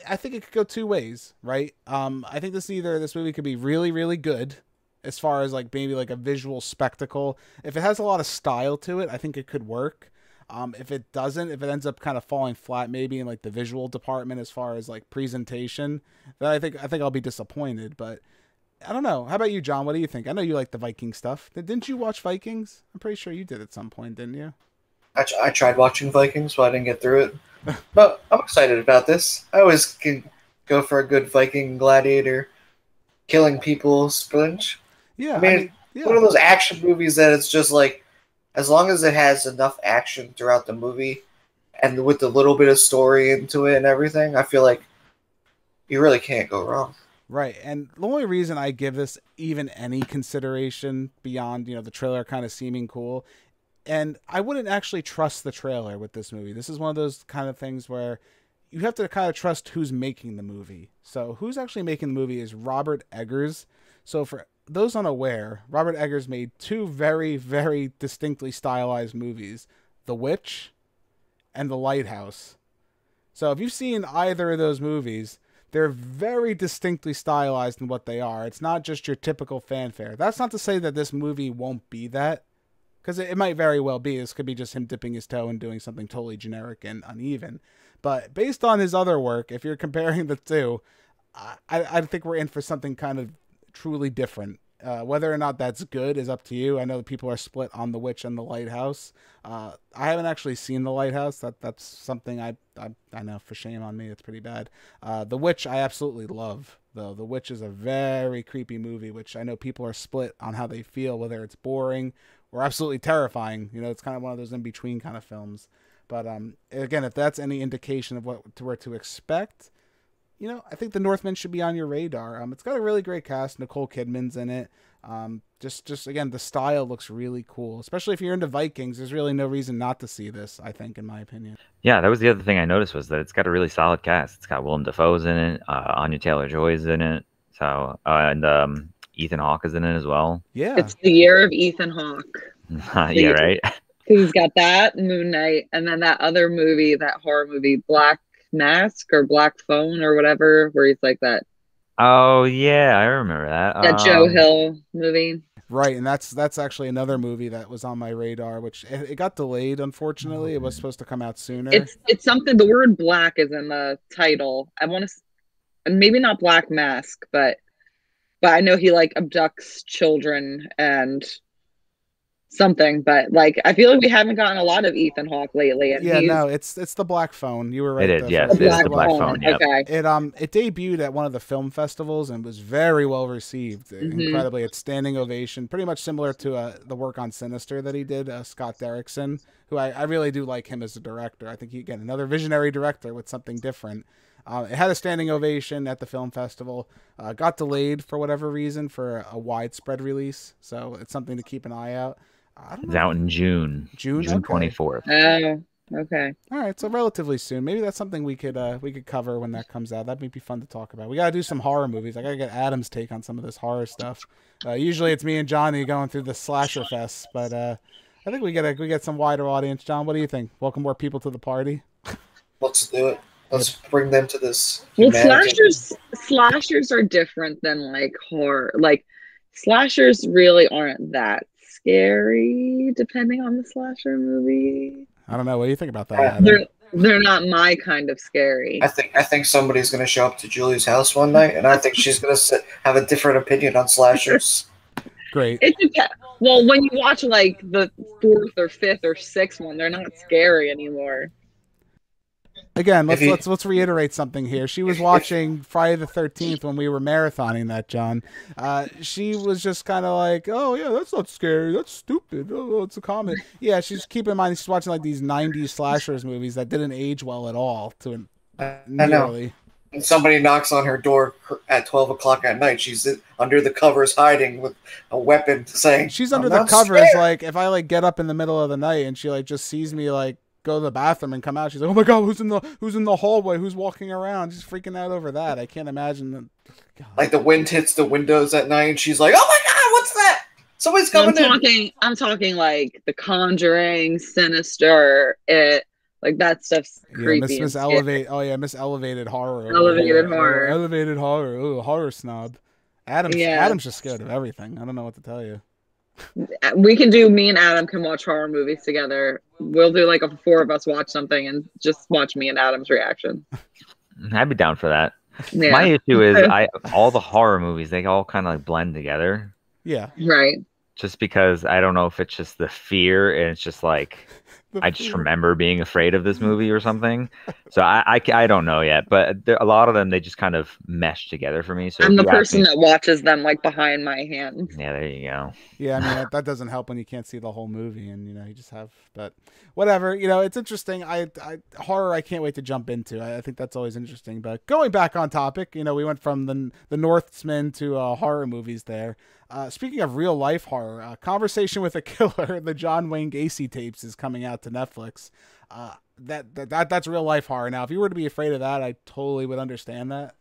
I think it could go two ways, right? I think this movie could be really, really good as far as like maybe like a visual spectacle. If it has a lot of style to it, I think it could work. If it doesn't, if it ends up kind of falling flat maybe in like the visual department as far as like presentation, then I think I'll be disappointed. But I don't know. How about you, John? What do you think? I know you like the Viking stuff. Didn't you watch Vikings? I'm pretty sure you did at some point, didn't you? I tried watching Vikings, but I didn't get through it. But I'm excited about this. I always can go for a good Viking gladiator, killing people sprint. Yeah, I mean, one of those action movies that it's just like, as long as it has enough action throughout the movie, and with a little bit of story into it and everything, I feel like you really can't go wrong. Right, and the only reason I give this even any consideration beyond, the trailer kind of seeming cool, and I wouldn't actually trust the trailer with this movie. This is one of those kind of things where you have to kind of trust who's making the movie. So who's actually making the movie is Robert Eggers. So for those unaware, Robert Eggers made two very, very distinctly stylized movies, The Witch and The Lighthouse. So if you've seen either of those movies, they're very distinctly stylized in what they are. It's not just your typical fanfare. That's not to say that this movie won't be that, because it might very well be. This could be just him dipping his toe and doing something totally generic and uneven. But based on his other work, if you're comparing the two, I think we're in for something kind of truly different. Whether or not that's good is up to you. I know that people are split on The Witch and The Lighthouse. I haven't actually seen The Lighthouse. That's something I know, for shame on me. It's pretty bad. The Witch I absolutely love, though. The Witch is a very creepy movie, which I know people are split on how they feel, whether it's boring or absolutely terrifying. It's kind of one of those in-between kind of films. But again, if that's any indication of what to expect, I think the Northman should be on your radar. It's got a really great cast. Nicole Kidman's in it. Just again, the style looks really cool. Especially if you're into Vikings, there's really no reason not to see this, I think, in my opinion. Yeah, that was the other thing I noticed, was that it's got a really solid cast. It's got Willem Dafoe's in it, Anya Taylor-Joy's in it, so and Ethan Hawke is in it as well. Yeah, it's the year of Ethan Hawke. Yeah, right. He's got that, Moon Knight, and then that other movie, that horror movie, Black Mask or Black Phone or whatever, where he's like that. Oh yeah, I remember that. That Joe Hill movie. Right, and that's actually another movie that was on my radar, which it got delayed, unfortunately. It was supposed to come out sooner. It's something. The word black is in the title. I want to, maybe not Black Mask, but I know he like abducts children and something. But like, I feel like we haven't gotten a lot of Ethan Hawke lately. And no, it's the Black Phone. You were right. It is, yes, it is the Black Phone. Yep. Okay. It debuted at one of the film festivals and was very well received. Incredibly, it's standing ovation. Pretty much similar to the work on Sinister that he did, Scott Derrickson, who I really do like him as a director. I think he, again, another visionary director with something different. It had a standing ovation at the film festival. Got delayed for whatever reason for a widespread release, so it's something to keep an eye out. It's out in June. June 24th. Oh, okay. All right, so relatively soon. Maybe that's something we could cover when that comes out. That might be fun to talk about. We got to do some horror movies. I got to get Adam's take on some of this horror stuff. Usually it's me and Johnny going through the slasher fest, but I think we get some wider audience. John, what do you think? Welcome more people to the party. Let's do it. Let's bring them to this. Well, slashers are different than like horror. Like slashers really aren't that scary, depending on the slasher movie. I don't know. What do you think about that? They're not my kind of scary. I think somebody's gonna show up to Julie's house one night, and I think she's gonna have a different opinion on slashers. Great. It depends. Well, when you watch like the 4th or 5th or 6th one, they're not scary anymore. Again, let's reiterate something here. She was watching Friday the 13th when we were marathoning that, John. She was just kind of like, "Oh yeah, that's not scary. That's stupid. Oh, it's a comic." Yeah, keep in mind she's watching like these '90s slashers movies that didn't age well at all. I know. And somebody knocks on her door at 12 o'clock at night. She's under the covers hiding with a weapon, saying she's under the covers. Scared. Like if I like get up in the middle of the night and she like just sees me like go to the bathroom and come out, she's like, "Oh my god, who's in the hallway? Who's walking around?" She's freaking out over that. I can't imagine that. God. Like the wind hits the windows at night, and she's like, "Oh my god, what's that? Somebody's coming in." I'm talking like The Conjuring, Sinister, It, like that stuff's creepy. Miss Elevate. Oh yeah, Miss Elevated Horror. Elevated Horror. Elevated Horror. Ooh, horror snob. Adam's just scared of everything. I don't know what to tell you. Me and Adam can watch horror movies together. We'll do like 4 of us watch something and just watch me and Adam's reaction. I'd be down for that. Yeah. My issue is all the horror movies, they all kind of like blend together. Yeah. Right. Just because I don't know if it's just the fear and it's just like I just remember being afraid of this movie or something. So I don't know yet, but a lot of them, they just kind of mesh together for me. So I'm the person that watches them like behind my hands. Yeah, there you go. Yeah, I mean that doesn't help when you can't see the whole movie and you just have. But whatever, it's interesting. Horror I can't wait to jump into. I think that's always interesting. But going back on topic, we went from the Northman to horror movies there. Speaking of real life horror, Conversation with a Killer, the John Wayne Gacy tapes is coming out to Netflix. That's real life horror. Now, if you were to be afraid of that, I totally would understand that.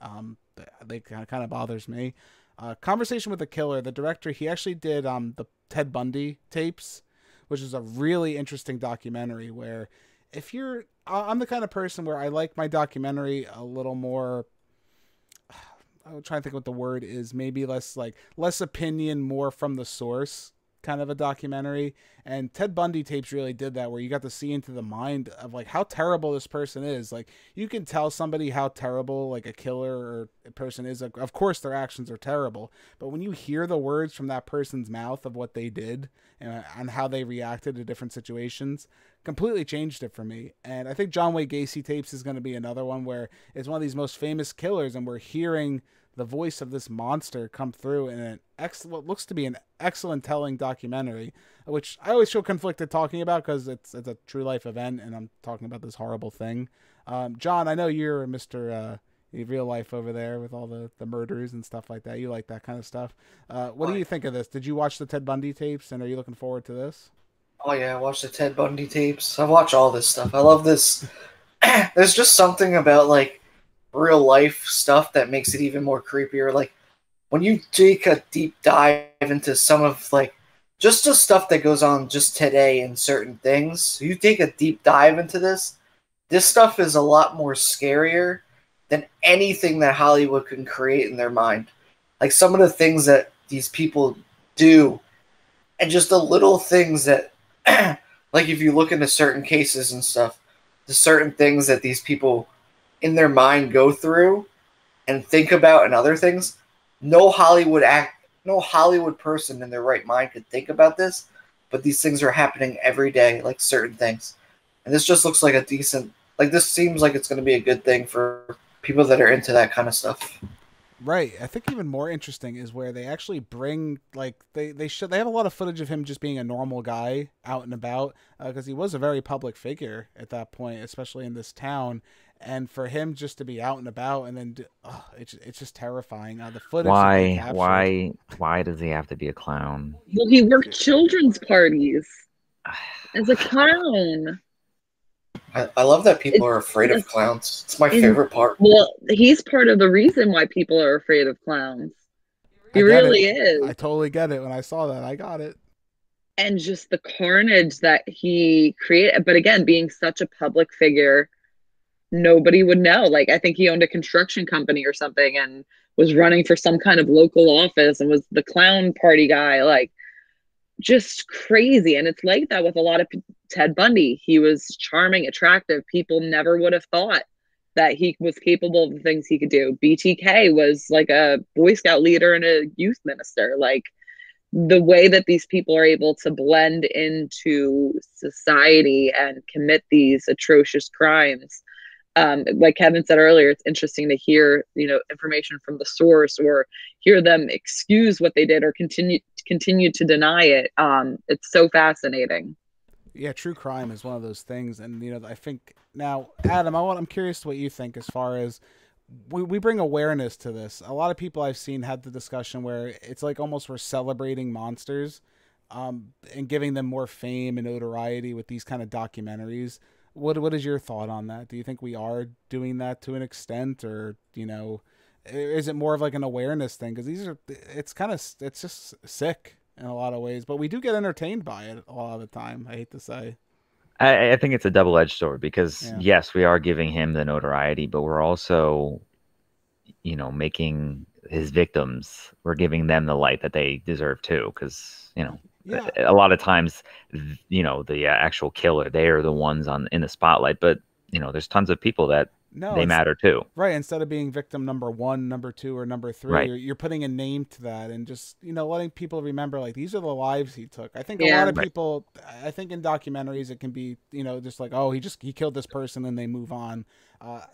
They kind of bothers me. Conversation with a Killer, the director, he actually did the Ted Bundy tapes, which is a really interesting documentary where I'm the kind of person where I like my documentary a little more, I'm trying to think what the word is, maybe less opinion, more from the source kind of a documentary. And Ted Bundy tapes really did that, where you got to see into the mind of like how terrible this person is. Like you can tell somebody how terrible like a killer or a person is. Of course their actions are terrible, but when you hear the words from that person's mouth of what they did and how they reacted to different situations, completely changed it for me. And I think John Wayne Gacy tapes is going to be another one where it's one of these most famous killers, and we're hearing the voice of this monster come through in what looks to be an excellent telling documentary, which I always feel conflicted talking about because it's a true life event and I'm talking about this horrible thing. John, I know you're Mr. Real life over there with all the murders and stuff like that. You like that kind of stuff. What do you think of this? Did you watch the Ted Bundy tapes, and are you looking forward to this? Oh yeah, I watched the Ted Bundy tapes. I watch all this stuff. I love this. There's just something about like real life stuff that makes it even more creepier. Like when you take a deep dive into some of like just the stuff that goes on just today in certain things, you take a deep dive into this stuff is a lot more scarier than anything that Hollywood can create in their mind. Like some of the things that these people do, and just the little things that like if you look into certain cases and stuff, the certain things that these people in their mind go through and think about and other things, no Hollywood person in their right mind could think about this, but these things are happening every day, like certain things. And this just looks like this seems like it's going to be a good thing for people that are into that kind of stuff. Right. I think even more interesting is where they actually bring, like, they have a lot of footage of him just being a normal guy out and about, because he was a very public figure at that point, especially in this town. And for him just to be out and about, and then it's just terrifying. The footage. Why does he have to be a clown? Well, he worked children's parties as a clown. I love that people are afraid of clowns. It's my favorite part. Well, he's part of the reason why people are afraid of clowns. He really is. I totally get it. When I saw that, I got it. And just the carnage that he created. But again, being such a public figure, nobody would know. Like, I think he owned a construction company or something and was running for some kind of local office and was the clown party guy. Like, just crazy. And it's like that with a lot of Ted Bundy. He was charming, attractive. People never would have thought that he was capable of the things he could do. BTK was like a Boy Scout leader and a youth minister. Like, the way that these people are able to blend into society and commit these atrocious crimes. Like Kevin said earlier, it's interesting to hear, information from the source or hear them excuse what they did or continue to deny it. It's so fascinating. Yeah, true crime is one of those things, and I think now, Adam, I'm curious what you think as far as we bring awareness to this. A lot of people I've seen had the discussion where it's like almost we're celebrating monsters, and giving them more fame and notoriety with these kind of documentaries. What is your thought on that? Do you think we are doing that to an extent, or is it more of like an awareness thing? Because it's just sick in a lot of ways, but we do get entertained by it a lot of the time. I hate to say. I think it's a double-edged sword because yes, we are giving him the notoriety, but we're also, making his victims, we're giving them the light that they deserve too. Because, a lot of times, the actual killer, they are the ones in the spotlight, but there's tons of people that they matter too. Right. Instead of being victim number 1, number 2, or number 3, right. you're putting a name to that and just, letting people remember, like, these are the lives he took. I think a lot of people, I think in documentaries, it can be, just like, oh, he killed this person and they move on.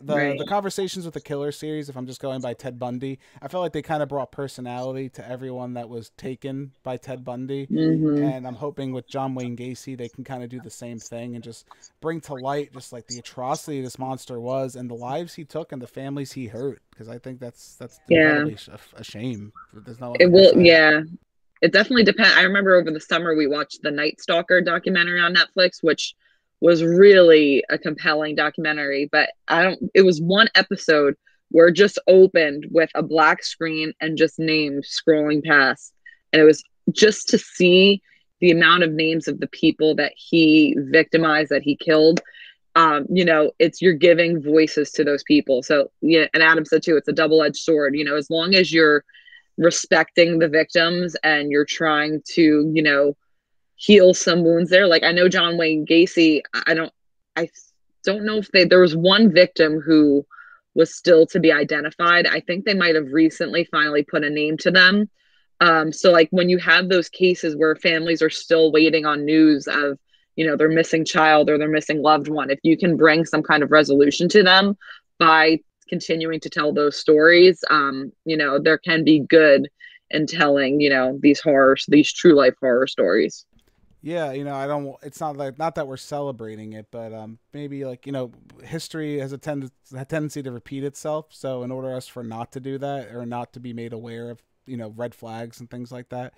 The Conversations with the Killer series, if I'm just going by Ted Bundy, I felt like they kind of brought personality to everyone that was taken by Ted Bundy. Mm-hmm. And I'm hoping with John Wayne Gacy, they can kind of do the same thing and just bring to light just like the atrocity this monster was and the lives he took and the families he hurt. Because I think that's incredibly a shame. There's no it will, it definitely depends. I remember over the summer we watched the Night Stalker documentary on Netflix, which was really a compelling documentary, but it was one episode where it just opened with a black screen and just names scrolling past. And it was just to see the amount of names of the people that he victimized, that he killed. You're giving voices to those people. So, and Adam said too, it's a double-edged sword. As long as you're respecting the victims and you're trying to, heal some wounds there. Like I know John Wayne Gacy, I don't know if there was one victim who was still to be identified. I think they might have recently finally put a name to them. So like when you have those cases where families are still waiting on news of, their missing child or their missing loved one, if you can bring some kind of resolution to them by continuing to tell those stories, there can be good in telling, these true life horror stories. Yeah, it's not that we're celebrating it, but maybe like, history has a tendency to repeat itself. So in order for not to do that or not to be made aware of, red flags and things like that,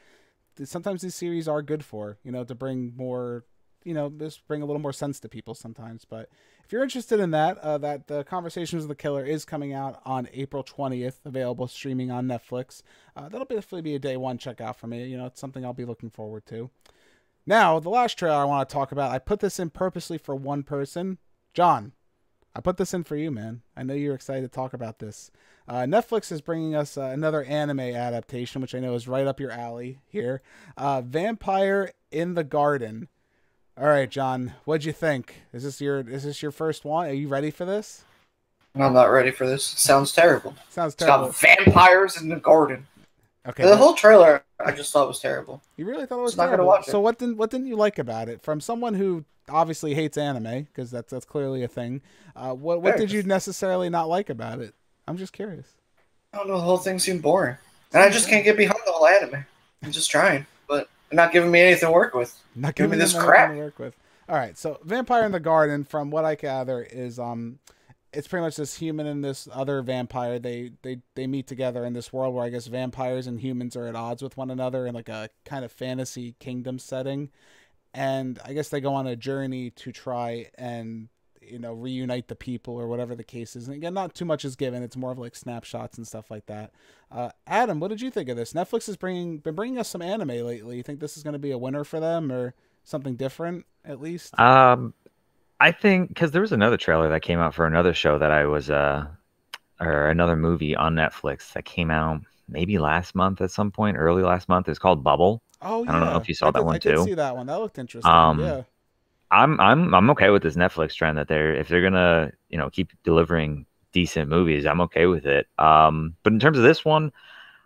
sometimes these series are good for, to bring more, just bring a little more sense to people sometimes. But if you're interested in that, that the Conversations with the Killer is coming out on April 20th, available streaming on Netflix. That'll definitely be a day one checkout for me. It's something I'll be looking forward to. Now, the last trailer I want to talk about, I put this in purposely for one person. John, I put this in for you, man. I know you're excited to talk about this. Netflix is bringing us another anime adaptation, which I know is right up your alley here. Vampire in the Garden. All right, John, what'd you think? Is this your first one? Are you ready for this? I'm not ready for this. It sounds terrible. Sounds terrible. It's got vampires in the garden. Okay. The whole trailer, I just thought was terrible. You really thought it was terrible? Not gonna watch it. So what didn't you like about it? From someone who obviously hates anime, because that's clearly a thing. What did you necessarily not like about it? I'm just curious. I don't know. The whole thing seemed boring, and I just can't get behind the whole anime. I'm just trying, but they're not giving me anything to work with. Not giving me this crap to work with. All right. So Vampire in the Garden, from what I gather, is it's pretty much this human and this other vampire. They meet together in this world where I guess vampires and humans are at odds with one another in like a kind of fantasy kingdom setting. And I guess they go on a journey to try and, reunite the people or whatever the case is. And again, not too much is given. It's more of like snapshots and stuff like that. Adam, what did you think of this? Netflix has been bringing us some anime lately. You think this is going to be a winner for them or something different at least? I think because there was another trailer that came out for another show that I was, or another movie on Netflix that came out maybe last month at some point, early last month. It's called Bubble. Oh, yeah. I don't know if you saw that one too. I did see that one. That looked interesting. Yeah. I'm okay with this Netflix trend that if they're gonna keep delivering decent movies, I'm okay with it. But in terms of this one,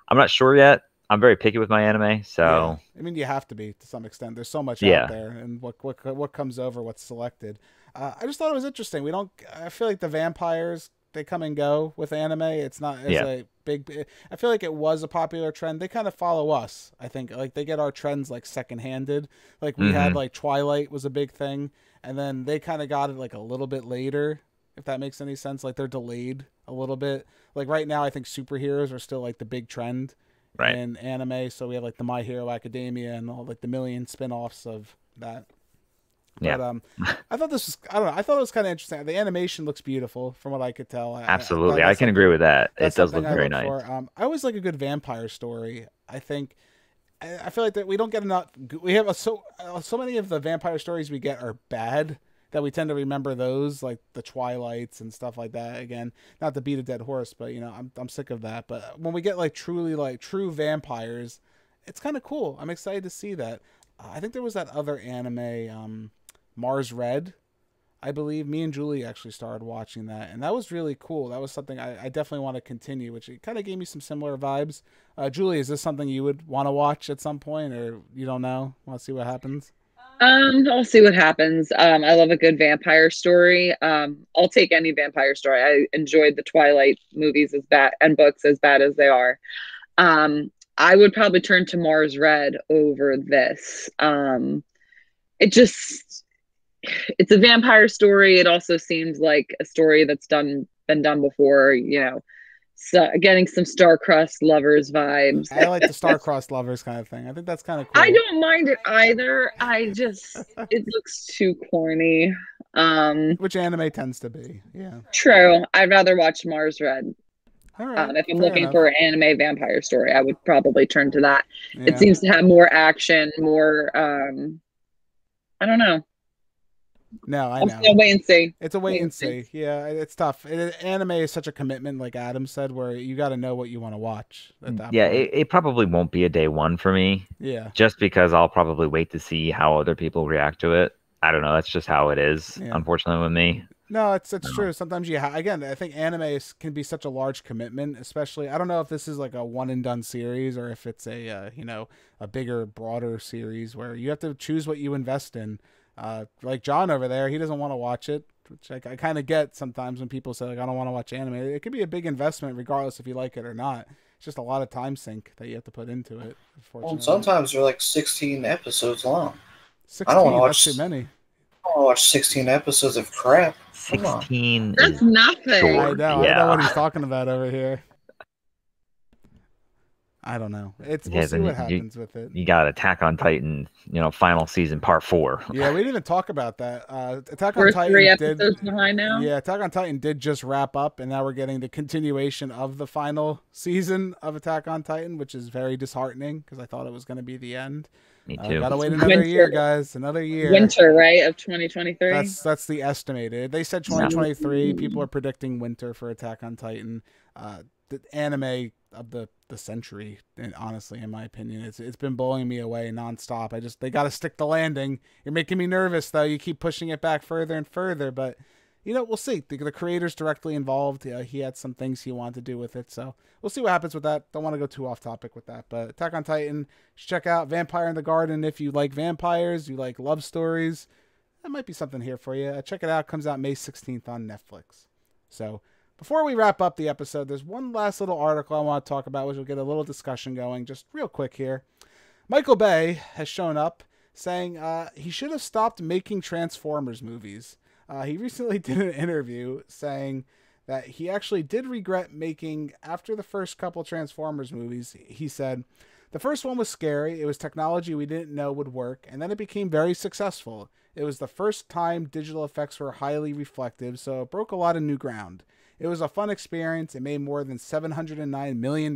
I'm not sure yet. I'm very picky with my anime, so I mean, you have to be to some extent. There's so much out yeah. there, and what comes over, what's selected. I just thought it was interesting. We don't. I feel like the vampires, they come and go with anime. It's not as a big. I feel like it was a popular trend. They kind of follow us. I think like they get our trends like secondhanded. Like we had like Twilight was a big thing, and then they kind of got it like a little bit later. If that makes any sense, like they're delayed a little bit. Like right now, I think superheroes are still like the big trend in anime. So we have like the My Hero Academia and all like the million spin-offs of that. But I thought this was, I don't know, I thought it was kind of interesting. The animation looks beautiful from what I could tell. Absolutely. I can agree with that. It does look very nice. I always like a good vampire story. I think I feel like that we don't get enough. We have so many of the vampire stories we get are bad that we tend to remember those, like the Twilights and stuff like that. Again, not to beat a dead horse, but I'm sick of that. But when we get like truly like true vampires, it's kind of cool. I'm excited to see that. I think there was that other anime, Mars Red, I believe. Me and Julie actually started watching that, and that was really cool. That was something I definitely want to continue, which it kind of gave me some similar vibes. Julie, is this something you would want to watch at some point, or you don't know? Want to see what happens? I'll see what happens. I love a good vampire story. I'll take any vampire story. I enjoyed the Twilight movies as bad and books as bad as they are. I would probably turn to Mars Red over this. It's a vampire story. It also seems like a story that's been done before, so getting some star-crossed lovers vibes. I like the star-crossed lovers kind of thing. I think that's kind of cool. I don't mind it either. It looks too corny. Which anime tends to be, yeah. True. I'd rather watch Mars Red. All right, if I'm looking for an anime vampire story, I would probably turn to that. Yeah. It seems to have more action, more, I don't know. No, I know. It's a wait and see. It's a wait and see. Yeah, it's tough. Anime is such a commitment, like Adam said, where you got to know what you want to watch at that point. It probably won't be a day one for me. Yeah. Just because I'll probably wait to see how other people react to it. I don't know. That's just how it is, unfortunately, with me. No, it's true. Sometimes again, I think anime can be such a large commitment, especially, I don't know if this is like a one and done series or if it's a bigger, broader series where you have to choose what you invest in. Like John over there, he doesn't want to watch it, which I kind of get sometimes when people say like, I don't want to watch anime. It could be a big investment regardless if you like it or not. It's just a lot of time sink that you have to put into it. Well, sometimes they're like 16 episodes long. 16, I don't want to watch too many. I don't want to watch 16 episodes of crap. 16. That's nothing. I know what he's talking about over here. I don't know. We'll see what happens with it. You got Attack on Titan, final season part 4. Yeah, we didn't even talk about that. Attack We're on Titan 3 episodes behind now. Yeah, Attack on Titan did just wrap up, and now we're getting the continuation of the final season of Attack on Titan, which is very disheartening because I thought it was going to be the end. Me too. Gotta wait another year, guys. Another year. Winter, right, of 2023. That's the estimated. They said 2023. People are predicting winter for Attack on Titan. The anime of the century, and honestly, in my opinion, it's been blowing me away nonstop. They got to stick the landing. You're making me nervous though. You keep pushing it back further and further, but we'll see. The creator's directly involved. He had some things he wanted to do with it, so we'll see what happens with that. Don't want to go too off topic with that, but Attack on Titan, check out Vampire in the Garden if you like vampires, you like love stories. That might be something here for you. Check it out. Comes out May 16th on Netflix. So before we wrap up the episode, there's one last little article I want to talk about, which will get a little discussion going, just real quick here. Michael Bay has shown up saying he should have stopped making Transformers movies. He recently did an interview saying that he actually did regret making, after the first couple Transformers movies, he said, the first one was scary. It was technology we didn't know would work, and then it became very successful. It was the first time digital effects were highly reflective, so it broke a lot of new ground. It was a fun experience. It made more than $709 million.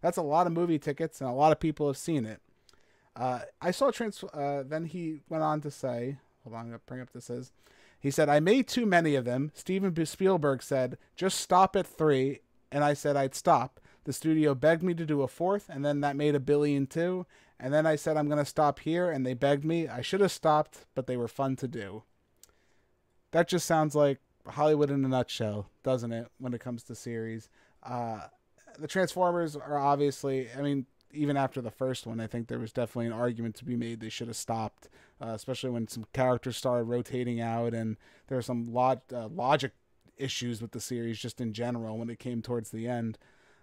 That's a lot of movie tickets, and a lot of people have seen it. I saw then he went on to say, hold on, I'm going to bring up this is. He said, I made too many of them. Steven Spielberg said, just stop at 3. And I said I'd stop. The studio begged me to do a fourth, and then that made $1 billion too. And then I said I'm going to stop here, and they begged me. I should have stopped, but they were fun to do. That just sounds like Hollywood in a nutshell, doesn't it, when it comes to series? The Transformers are obviously, I mean, even after the first one, I think there was definitely an argument to be made they should have stopped, especially when some characters started rotating out, and there were some logic issues with the series just in general when it came towards the end.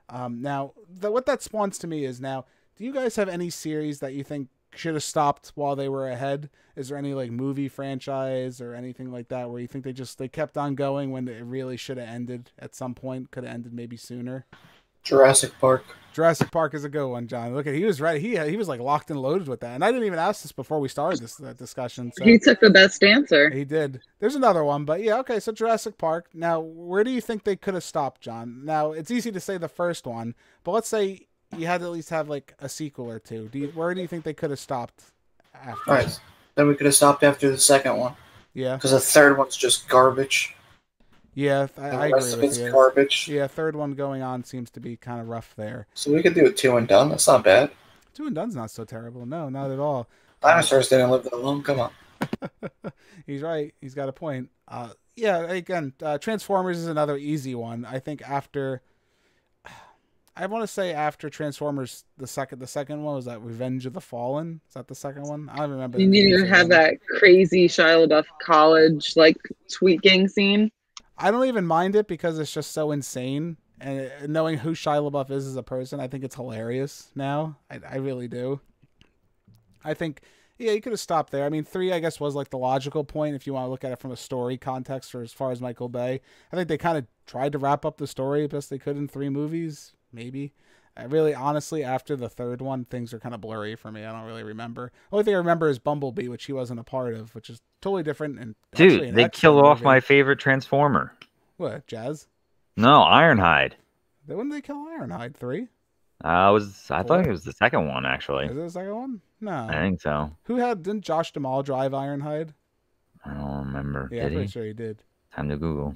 Now, what that spawns to me is now, do you guys have any series that you think should have stopped while they were ahead? Is there any like movie franchise or anything like that where you think they kept on going when it really should have ended at some point? Could have ended maybe sooner. Jurassic Park. Jurassic Park is a good one, John. Look at, he was ready. He was like locked and loaded with that, and I didn't even ask this before we started this discussion. So he took the best answer. He did. There's another one, but yeah, okay. So Jurassic Park. Now, where do you think they could have stopped, John? Now, it's easy to say the first one, but let's say you had to at least have like a sequel or two. Where do you think they could have stopped after? All right, then we could have stopped after the second one. Yeah, because the third one's just garbage. Yeah, I agree with you. Garbage. Yeah, third one going on seems to be kind of rough there. So we could do a 2 and done. That's not bad. 2 and done's not so terrible. No, not at all. Dinosaurs didn't live that long. Come on. He's right. He's got a point. Yeah, again, Transformers is another easy one. I think after, I want to say after Transformers, the second one was that Revenge of the Fallen. Is that the second one? I don't remember. You didn't even have that crazy Shia LaBeouf college like tweaking scene. I don't even mind it because it's just so insane. And knowing who Shia LaBeouf is as a person, I think it's hilarious now. I really do. I think, yeah, you could have stopped there. I mean, 3, I guess, was like the logical point if you want to look at it from a story context for as far as Michael Bay. I think they kind of tried to wrap up the story as best they could in 3 movies, maybe. Really, honestly, after the third one, things are kind of blurry for me. I don't really remember. The only thing I remember is Bumblebee, which he wasn't a part of, which is totally different. And dude, they killed off my favorite Transformer. What, Jazz? No, Ironhide. When did they kill Ironhide? 3? I thought it was the second one, actually. Is it the second one? No. I think so. Didn't Josh Duhamel drive Ironhide? I don't remember. Yeah, I'm pretty sure he did. Time to Google.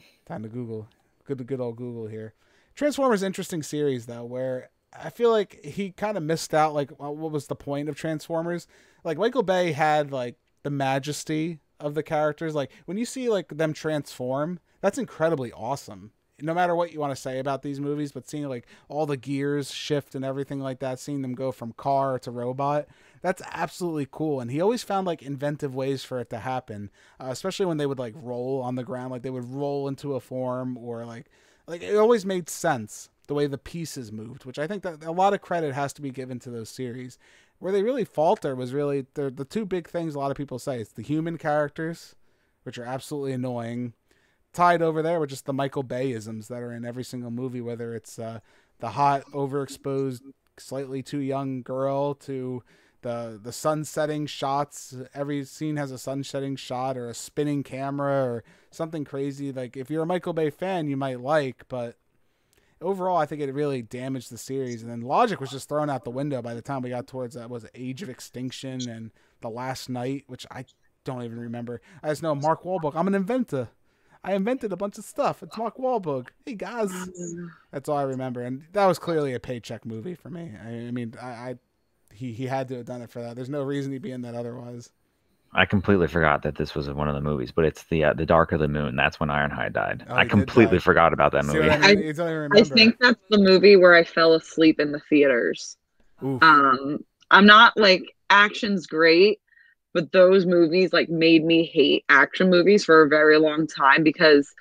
Good old Google here. Transformers interesting series though, where I feel like he kind of missed out. Like, what was the point of Transformers? Like, Michael Bay had like the majesty of the characters. Like, when you see like them transform, that's incredibly awesome. No matter what you want to say about these movies, but seeing like all the gears shift and everything like that, seeing them go from car to robot, that's absolutely cool. And he always found like inventive ways for it to happen, especially when they would like roll on the ground, like they would roll into a form, or like it always made sense the way the pieces moved, which I think that a lot of credit has to be given to those series. Where they really falter was really the 2 big things a lot of people say. It's the human characters, which are absolutely annoying, tied over there with just the Michael Bay-isms that are in every single movie, whether it's the hot, overexposed, slightly too young girl to the sun setting shots. Every scene has a sun setting shot or a spinning camera or something crazy. Like, if you're a Michael Bay fan, you might like, but overall, I think it really damaged the series. And then logic was just thrown out the window by the time we got towards that Age of Extinction and The Last Night, which I don't even remember. I just know Mark Wahlberg. I'm an inventor. I invented a bunch of stuff. It's Mark Wahlberg. Hey, guys. That's all I remember. And that was clearly a paycheck movie for me. I mean, he had to have done it for that. There's no reason he'd be in that otherwise. I completely forgot that this was one of the movies, but it's the Dark of the Moon. That's when Ironhide died. Oh, I completely forgot about that movie. I think that's the movie where I fell asleep in the theaters. Oof. I'm not like, action's great, but those movies like made me hate action movies for a very long time, because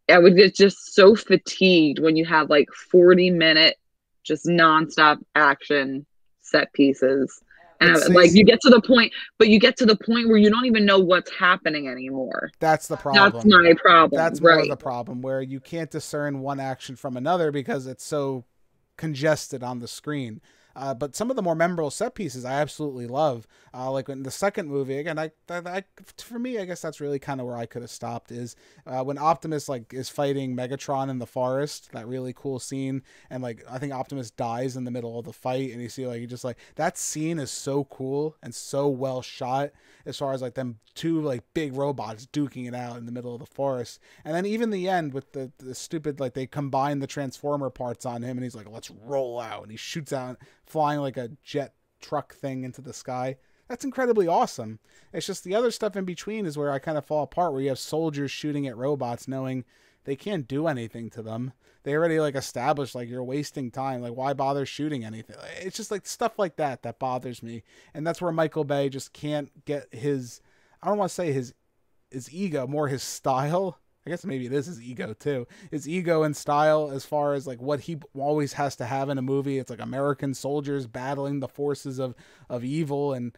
I would get just so fatigued when you have like 40-minute just nonstop action set pieces. And like, you get to the point where you don't even know what's happening anymore. That's the problem. That's my problem. That's more of the problem, where you can't discern one action from another because it's so congested on the screen. But some of the more memorable set pieces I absolutely love. Like in the second movie, again, for me, I guess that's really kind of where I could have stopped, is when Optimus like is fighting Megatron in the forest, that really cool scene. And like, I think Optimus dies in the middle of the fight, and you see like, you just like, that scene is so cool and so well shot, as far as like them two like big robots duking it out in the middle of the forest. And then even the end with the stupid, like they combine the Transformer parts on him, and he's like, let's roll out, and he shoots out flying like a jet truck thing into the sky. That's incredibly awesome. It's just the other stuff in between is where I kind of fall apart, where you have soldiers shooting at robots knowing they can't do anything to them. They already like established like you're wasting time. Like, why bother shooting anything? It's just like stuff like that that bothers me. And that's where Michael Bay just can't get his, I don't want to say his ego, more his style. I guess maybe it is his ego too. His ego and style, as far as like what he always has to have in a movie. It's like American soldiers battling the forces of evil, and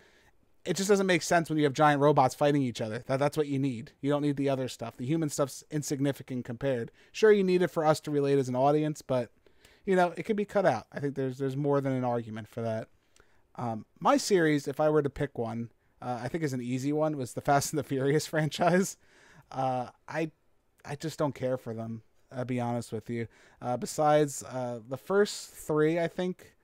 it just doesn't make sense when you have giant robots fighting each other. That's what you need. You don't need the other stuff. The human stuff's insignificant compared. Sure, you need it for us to relate as an audience, but you know, it could be cut out. I think there's more than an argument for that. My series, if I were to pick one, I think is an easy one, was the Fast and the Furious franchise. I just don't care for them, I'll be honest with you. Besides the first three, I think,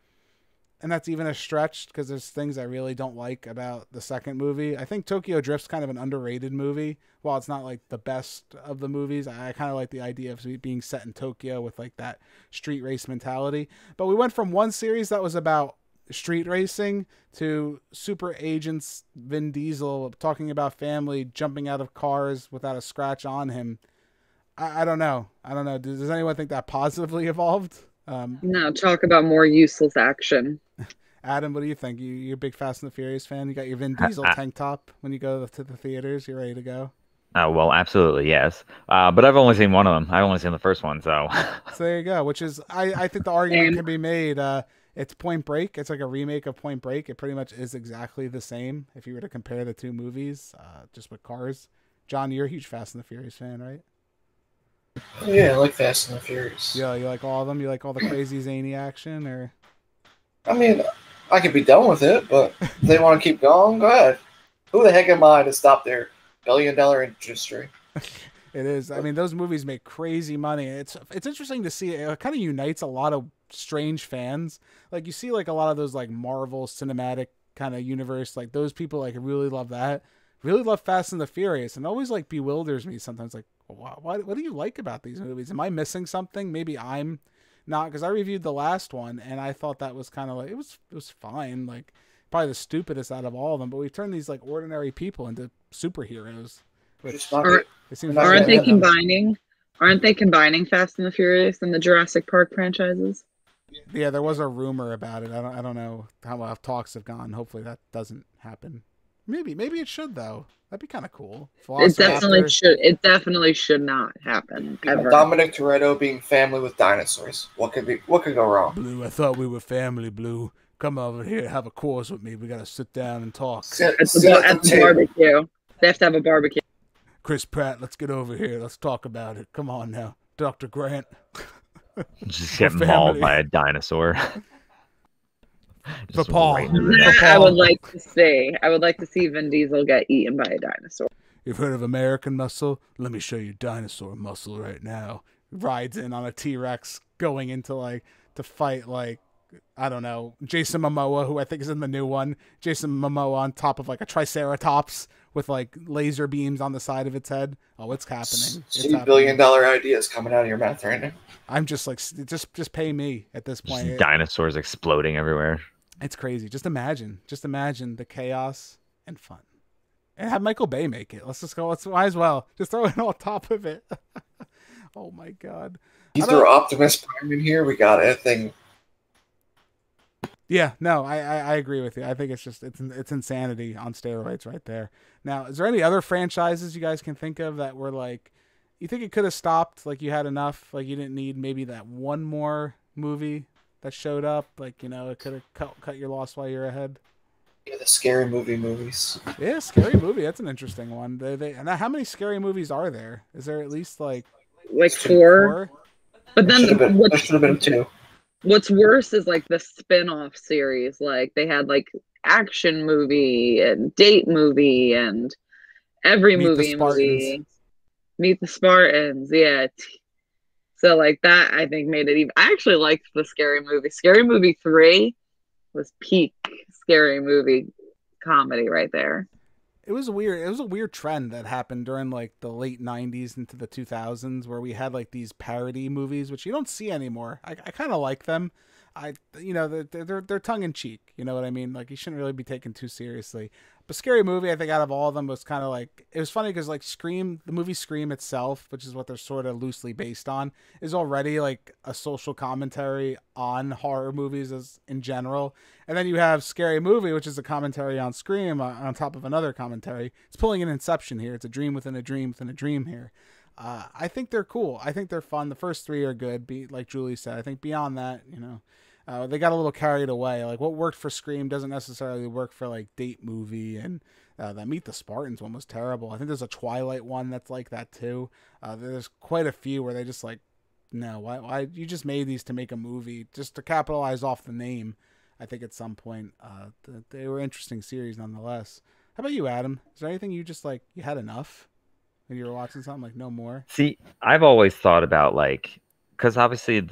and that's even a stretch because there's things I really don't like about the second movie. I think Tokyo Drift's kind of an underrated movie. While it's not like the best of the movies, I kind of like the idea of being set in Tokyo with like that street race mentality. But we went from one series that was about street racing to super agents Vin Diesel talking about family jumping out of cars without a scratch on him. I don't know. Does anyone think that positively evolved? No, talk about more useless action. Adam, what do you think? You're a big Fast and the Furious fan? You got your Vin Diesel tank top when you go to the theaters? You're ready to go? Well, absolutely, yes. But I've only seen one of them. I've only seen the first one, so. So there you go, which is, I think the argument can be made. It's Point Break. It's like a remake of Point Break. It pretty much is exactly the same if you were to compare the two movies, just with cars. John, you're a huge Fast and the Furious fan, right? Yeah, I like Fast and the Furious. Yeah, you like all of them? You like all the crazy zany action, or? I mean, I could be done with it, but if they want to keep going, go ahead. Who the heck am I to stop their billion-dollar industry? It is. I mean, those movies make crazy money. It's interesting to see. It kind of unites a lot of strange fans. Like, you see like a lot of those like Marvel cinematic kind of universe, like those people like really love that. Really love Fast and the Furious, and it always like bewilders me sometimes. Like, what do you like about these movies? Am I missing something? Maybe I'm not, because I reviewed the last one and I thought that was kind of like, it was fine, like probably the stupidest out of all of them. But we've turned these like ordinary people into superheroes. Aren't they combining Fast and the Furious and the Jurassic Park franchises? Yeah, there was a rumor about it. I don't know how talks have gone. Hopefully that doesn't happen. Maybe it should though. That'd be kind of cool. It definitely should. It definitely should not happen ever. Dominic Toretto being family with dinosaurs. What could go wrong? Blue, I thought we were family. Blue, come over here, have a course with me. We gotta sit down and talk. At the barbecue. They have to have a barbecue. Chris Pratt, let's get over here. Let's talk about it. Come on now, Dr. Grant. Just get mauled by a dinosaur. I would like to see Vin Diesel get eaten by a dinosaur. You've heard of American muscle? Let me show you dinosaur muscle right now. Rides in on a T-Rex going into like to fight like, I don't know, Jason Momoa, who I think is in the new one. Jason Momoa on top of like a Triceratops with like laser beams on the side of its head. Oh, it's happening. $2 billion ideas coming out of your mouth right now. I'm just like, just pay me at this point. Just dinosaurs exploding everywhere. It's crazy. Just imagine the chaos and fun. And have Michael Bay make it. Let's just go. Might as well. Just throw it on top of it. Oh my God. You throw Optimus Prime in here, we got it. Thing. Yeah, no, I agree with you. I think it's insanity on steroids right there. Now, is there any other franchises you guys can think of that were like, you think it could have stopped, like you had enough, like you didn't need maybe that one more movie that showed up, like, you know, it could have cut your loss while you're ahead? Yeah, the scary movies. Yeah, scary movie. That's an interesting one. And how many scary movies are there? Is there at least like 4? But then there should have been 2. What's worse is like the spin-off series. Like they had like action movie and date movie and every Meet the movie Spartans. movie. Meet the Spartans. Yeah. So like that I think made it even I actually liked the Scary Movie. Scary Movie 3 was peak Scary Movie comedy right there. It was a weird trend that happened during like the late 90s into the 2000s where we had like these parody movies which you don't see anymore. I kind of like them. They're tongue in cheek, you know what I mean? Like you shouldn't really be taken too seriously. But Scary Movie, I think out of all of them was kind of like it was funny because like Scream, the movie Scream itself, which is what they're sort of loosely based on, is already like a social commentary on horror movies as in general. And then you have Scary Movie, which is a commentary on Scream on top of another commentary. It's pulling an Inception here. It's a dream within a dream within a dream here. I think they're cool. I think they're fun. The first three are good. Like Julie said, I think beyond that, they got a little carried away. Like what worked for Scream doesn't necessarily work for like Date Movie, and that Meet the Spartans one was terrible. I think there's a Twilight one that's like that too. There's quite a few where they just like, no, why you just made these to make a movie just to capitalize off the name. I think at some point they were interesting series nonetheless. How about you, Adam? Is there anything you just like you had enough when you were watching something like no more? See, I've always thought about like, because obviously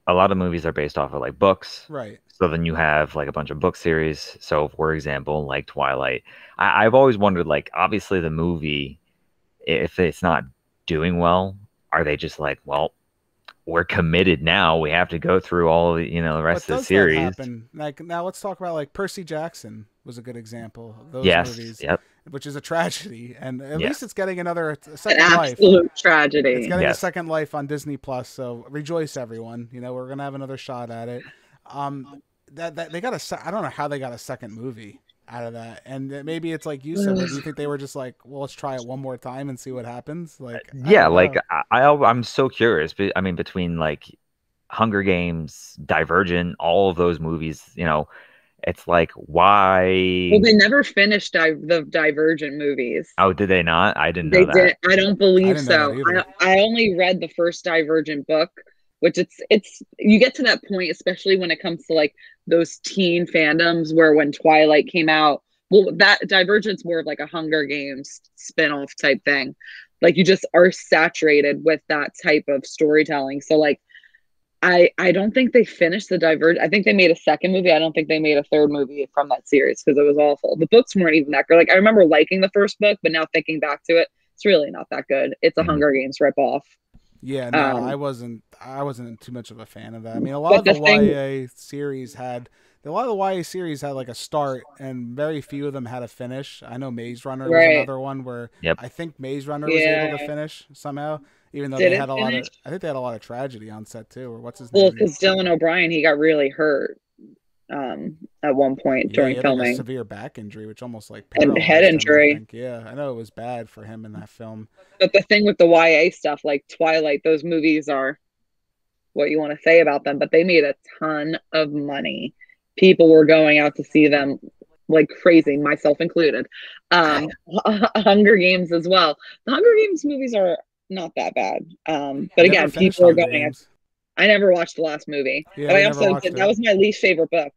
a lot of movies are based off of like books. Right. So then you have like a bunch of book series. So for example, like Twilight, I've always wondered like, obviously the movie, if it's not doing well, are they just like, well, we're committed now. We have to go through all of the, the rest of the series. That happen? Like now, let's talk about like Percy Jackson was a good example of those movies. Yep. Which is a tragedy, and at least it's getting second life. Absolute tragedy. It's getting a second life on Disney Plus. So rejoice, everyone! We're gonna have another shot at it. That they got I don't know how they got a second movie out of that, and maybe it's like you said. Do you think they were just like, well, let's try it one more time and see what happens? Like, yeah, like I'm so curious. But I mean, between like Hunger Games, Divergent, all of those movies, it's like, why? Well, they never finished the Divergent movies. Oh, did they not? I didn't know that. They did. I don't believe so. I only read the first Divergent book, which it's you get to that point, especially when it comes to like those teen fandoms where when Twilight came out, well, that Divergent's more of like a Hunger Games spin-off type thing. Like you just are saturated with that type of storytelling. So like, I don't think they finished the Divergent. I think they made a second movie. I don't think they made a third movie from that series because it was awful. The books weren't even that good. Like I remember liking the first book, but now thinking back to it, it's really not that good. It's a Hunger Games ripoff. Yeah, no, I wasn't too much of a fan of that. I mean, a lot of the YA series had like a start, and very few of them had a finish. I know Maze Runner was another one where I think Maze Runner was able to finish somehow. Even though they had I think they had a lot of tragedy on set too. Or what's his name? Well, because Dylan O'Brien, he got really hurt at one point during filming. Like a severe back injury, which almost like and head injury. Yeah, I know it was bad for him in that film. But the thing with the YA stuff, like Twilight, those movies are what you want to say about them, but they made a ton of money. People were going out to see them like crazy, myself included. Hunger Games as well. The Hunger Games movies are not that bad. But again, people are going out. I never watched the last movie. Yeah, but I also that was my least favorite book.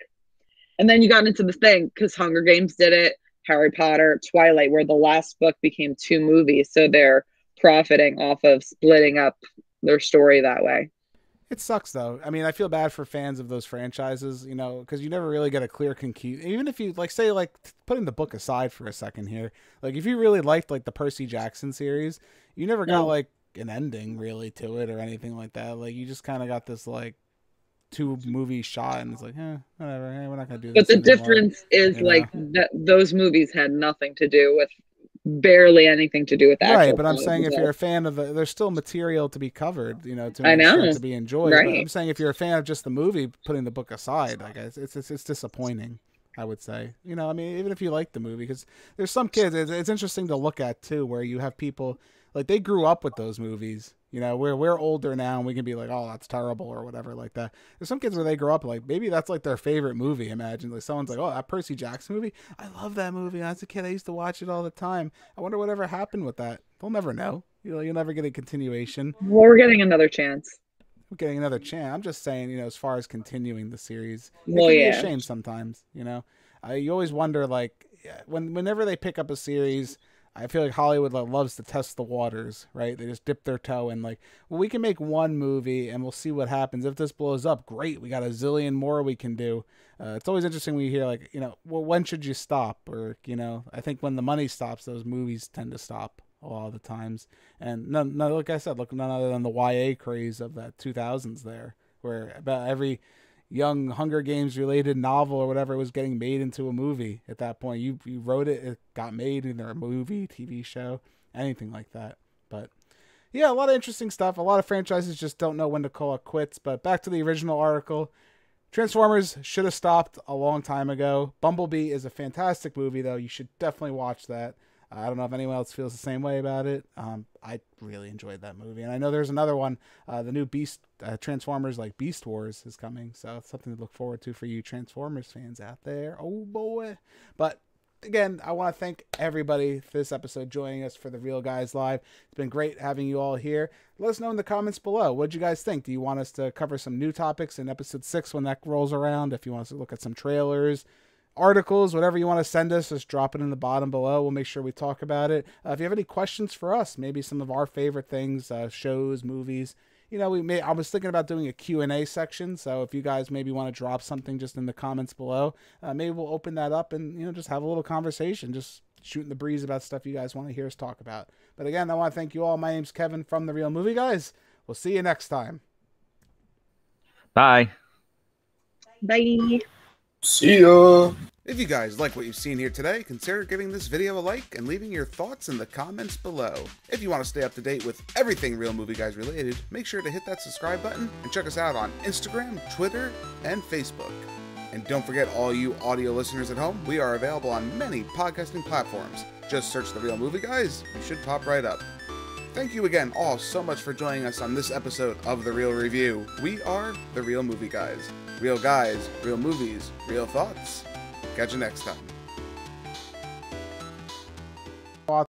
And then you got into the thing because Hunger Games did it, Harry Potter, Twilight, where the last book became 2 movies. So they're profiting off of splitting up their story that way. It sucks though. I mean, I feel bad for fans of those franchises, because you never really get a clear conclusion. Even if you like, say, like putting the book aside for a second here, like if you really liked like the Percy Jackson series, you never got like an ending really to it or anything like that. Like you just kind of got this like 2 movie shot, and it's like, whatever. We're not gonna do this. But the difference is like that those movies had nothing to do with. Barely anything to do with that. Right, but I'm saying if you're a fan of there's still material to be covered, to be enjoyed. Right. But I'm saying if you're a fan of just the movie, putting the book aside, I guess it's disappointing. I would say, I mean, even if you like the movie, because there's some kids, it's interesting to look at too, where you have people like they grew up with those movies. We're older now and we can be like, oh, that's terrible or whatever like that. There's some kids where they grow up like maybe that's like their favorite movie. Imagine like someone's like, oh, that Percy Jackson movie, I love that movie. As a kid, I used to watch it all the time. I wonder whatever happened with that. They'll never know. You'll never get a continuation. Well, we're getting another chance. getting another chance. I'm just saying, as far as continuing the series, it Well, can be yeah. a shame sometimes. You always wonder, like, whenever they pick up a series, I feel like Hollywood loves to test the waters, right? They just dip their toe in, like, well, we can make one movie and we'll see what happens. If this blows up, great. We got a zillion more we can do. It's always interesting when you hear, like, well, when should you stop? Or, I think when the money stops, those movies tend to stop a lot of the times. And none, like I said, look, none other than the YA craze of that 2000s there, where about every young Hunger Games related novel or whatever was getting made into a movie at that point. You wrote it, it got made into a movie, TV show, anything like that. But yeah, a lot of interesting stuff. A lot of franchises just don't know when to call it quits. But back to the original article. Transformers should have stopped a long time ago. Bumblebee is a fantastic movie, though. You should definitely watch that. I don't know if anyone else feels the same way about it. I really enjoyed that movie. And I know there's another one, the new Transformers, like Beast Wars, is coming. So it's something to look forward to for you Transformers fans out there. Oh, boy. But again, I want to thank everybody for this episode joining us for The Real Guys Live. It's been great having you all here. Let us know in the comments below. What did you guys think? Do you want us to cover some new topics in episode 6 when that rolls around? If you want us to look at some trailers, articles, whatever you want to send us, just drop it in the bottom below. We'll make sure we talk about it. If you have any questions for us, maybe some of our favorite things, shows, movies, I was thinking about doing a Q&A section. So if you guys maybe want to drop something just in the comments below, maybe we'll open that up and, just have a little conversation, just shooting the breeze about stuff you guys want to hear us talk about. But again, I want to thank you all. My name's Kevin from The Real Movie Guys. We'll see you next time. Bye. Bye. See ya. If you guys like what you've seen here today, consider giving this video a like and leaving your thoughts in the comments below. If you want to stay up to date with everything Real Movie Guys related, make sure to hit that subscribe button and check us out on Instagram, Twitter, and Facebook. And don't forget, all you audio listeners at home, we are available on many podcasting platforms. Just search The Real Movie Guys, you should pop right up. Thank you again all so much for joining us on this episode of The Real Review. We are The Real Movie Guys. Real guys, real movies, real thoughts. Catch you next time.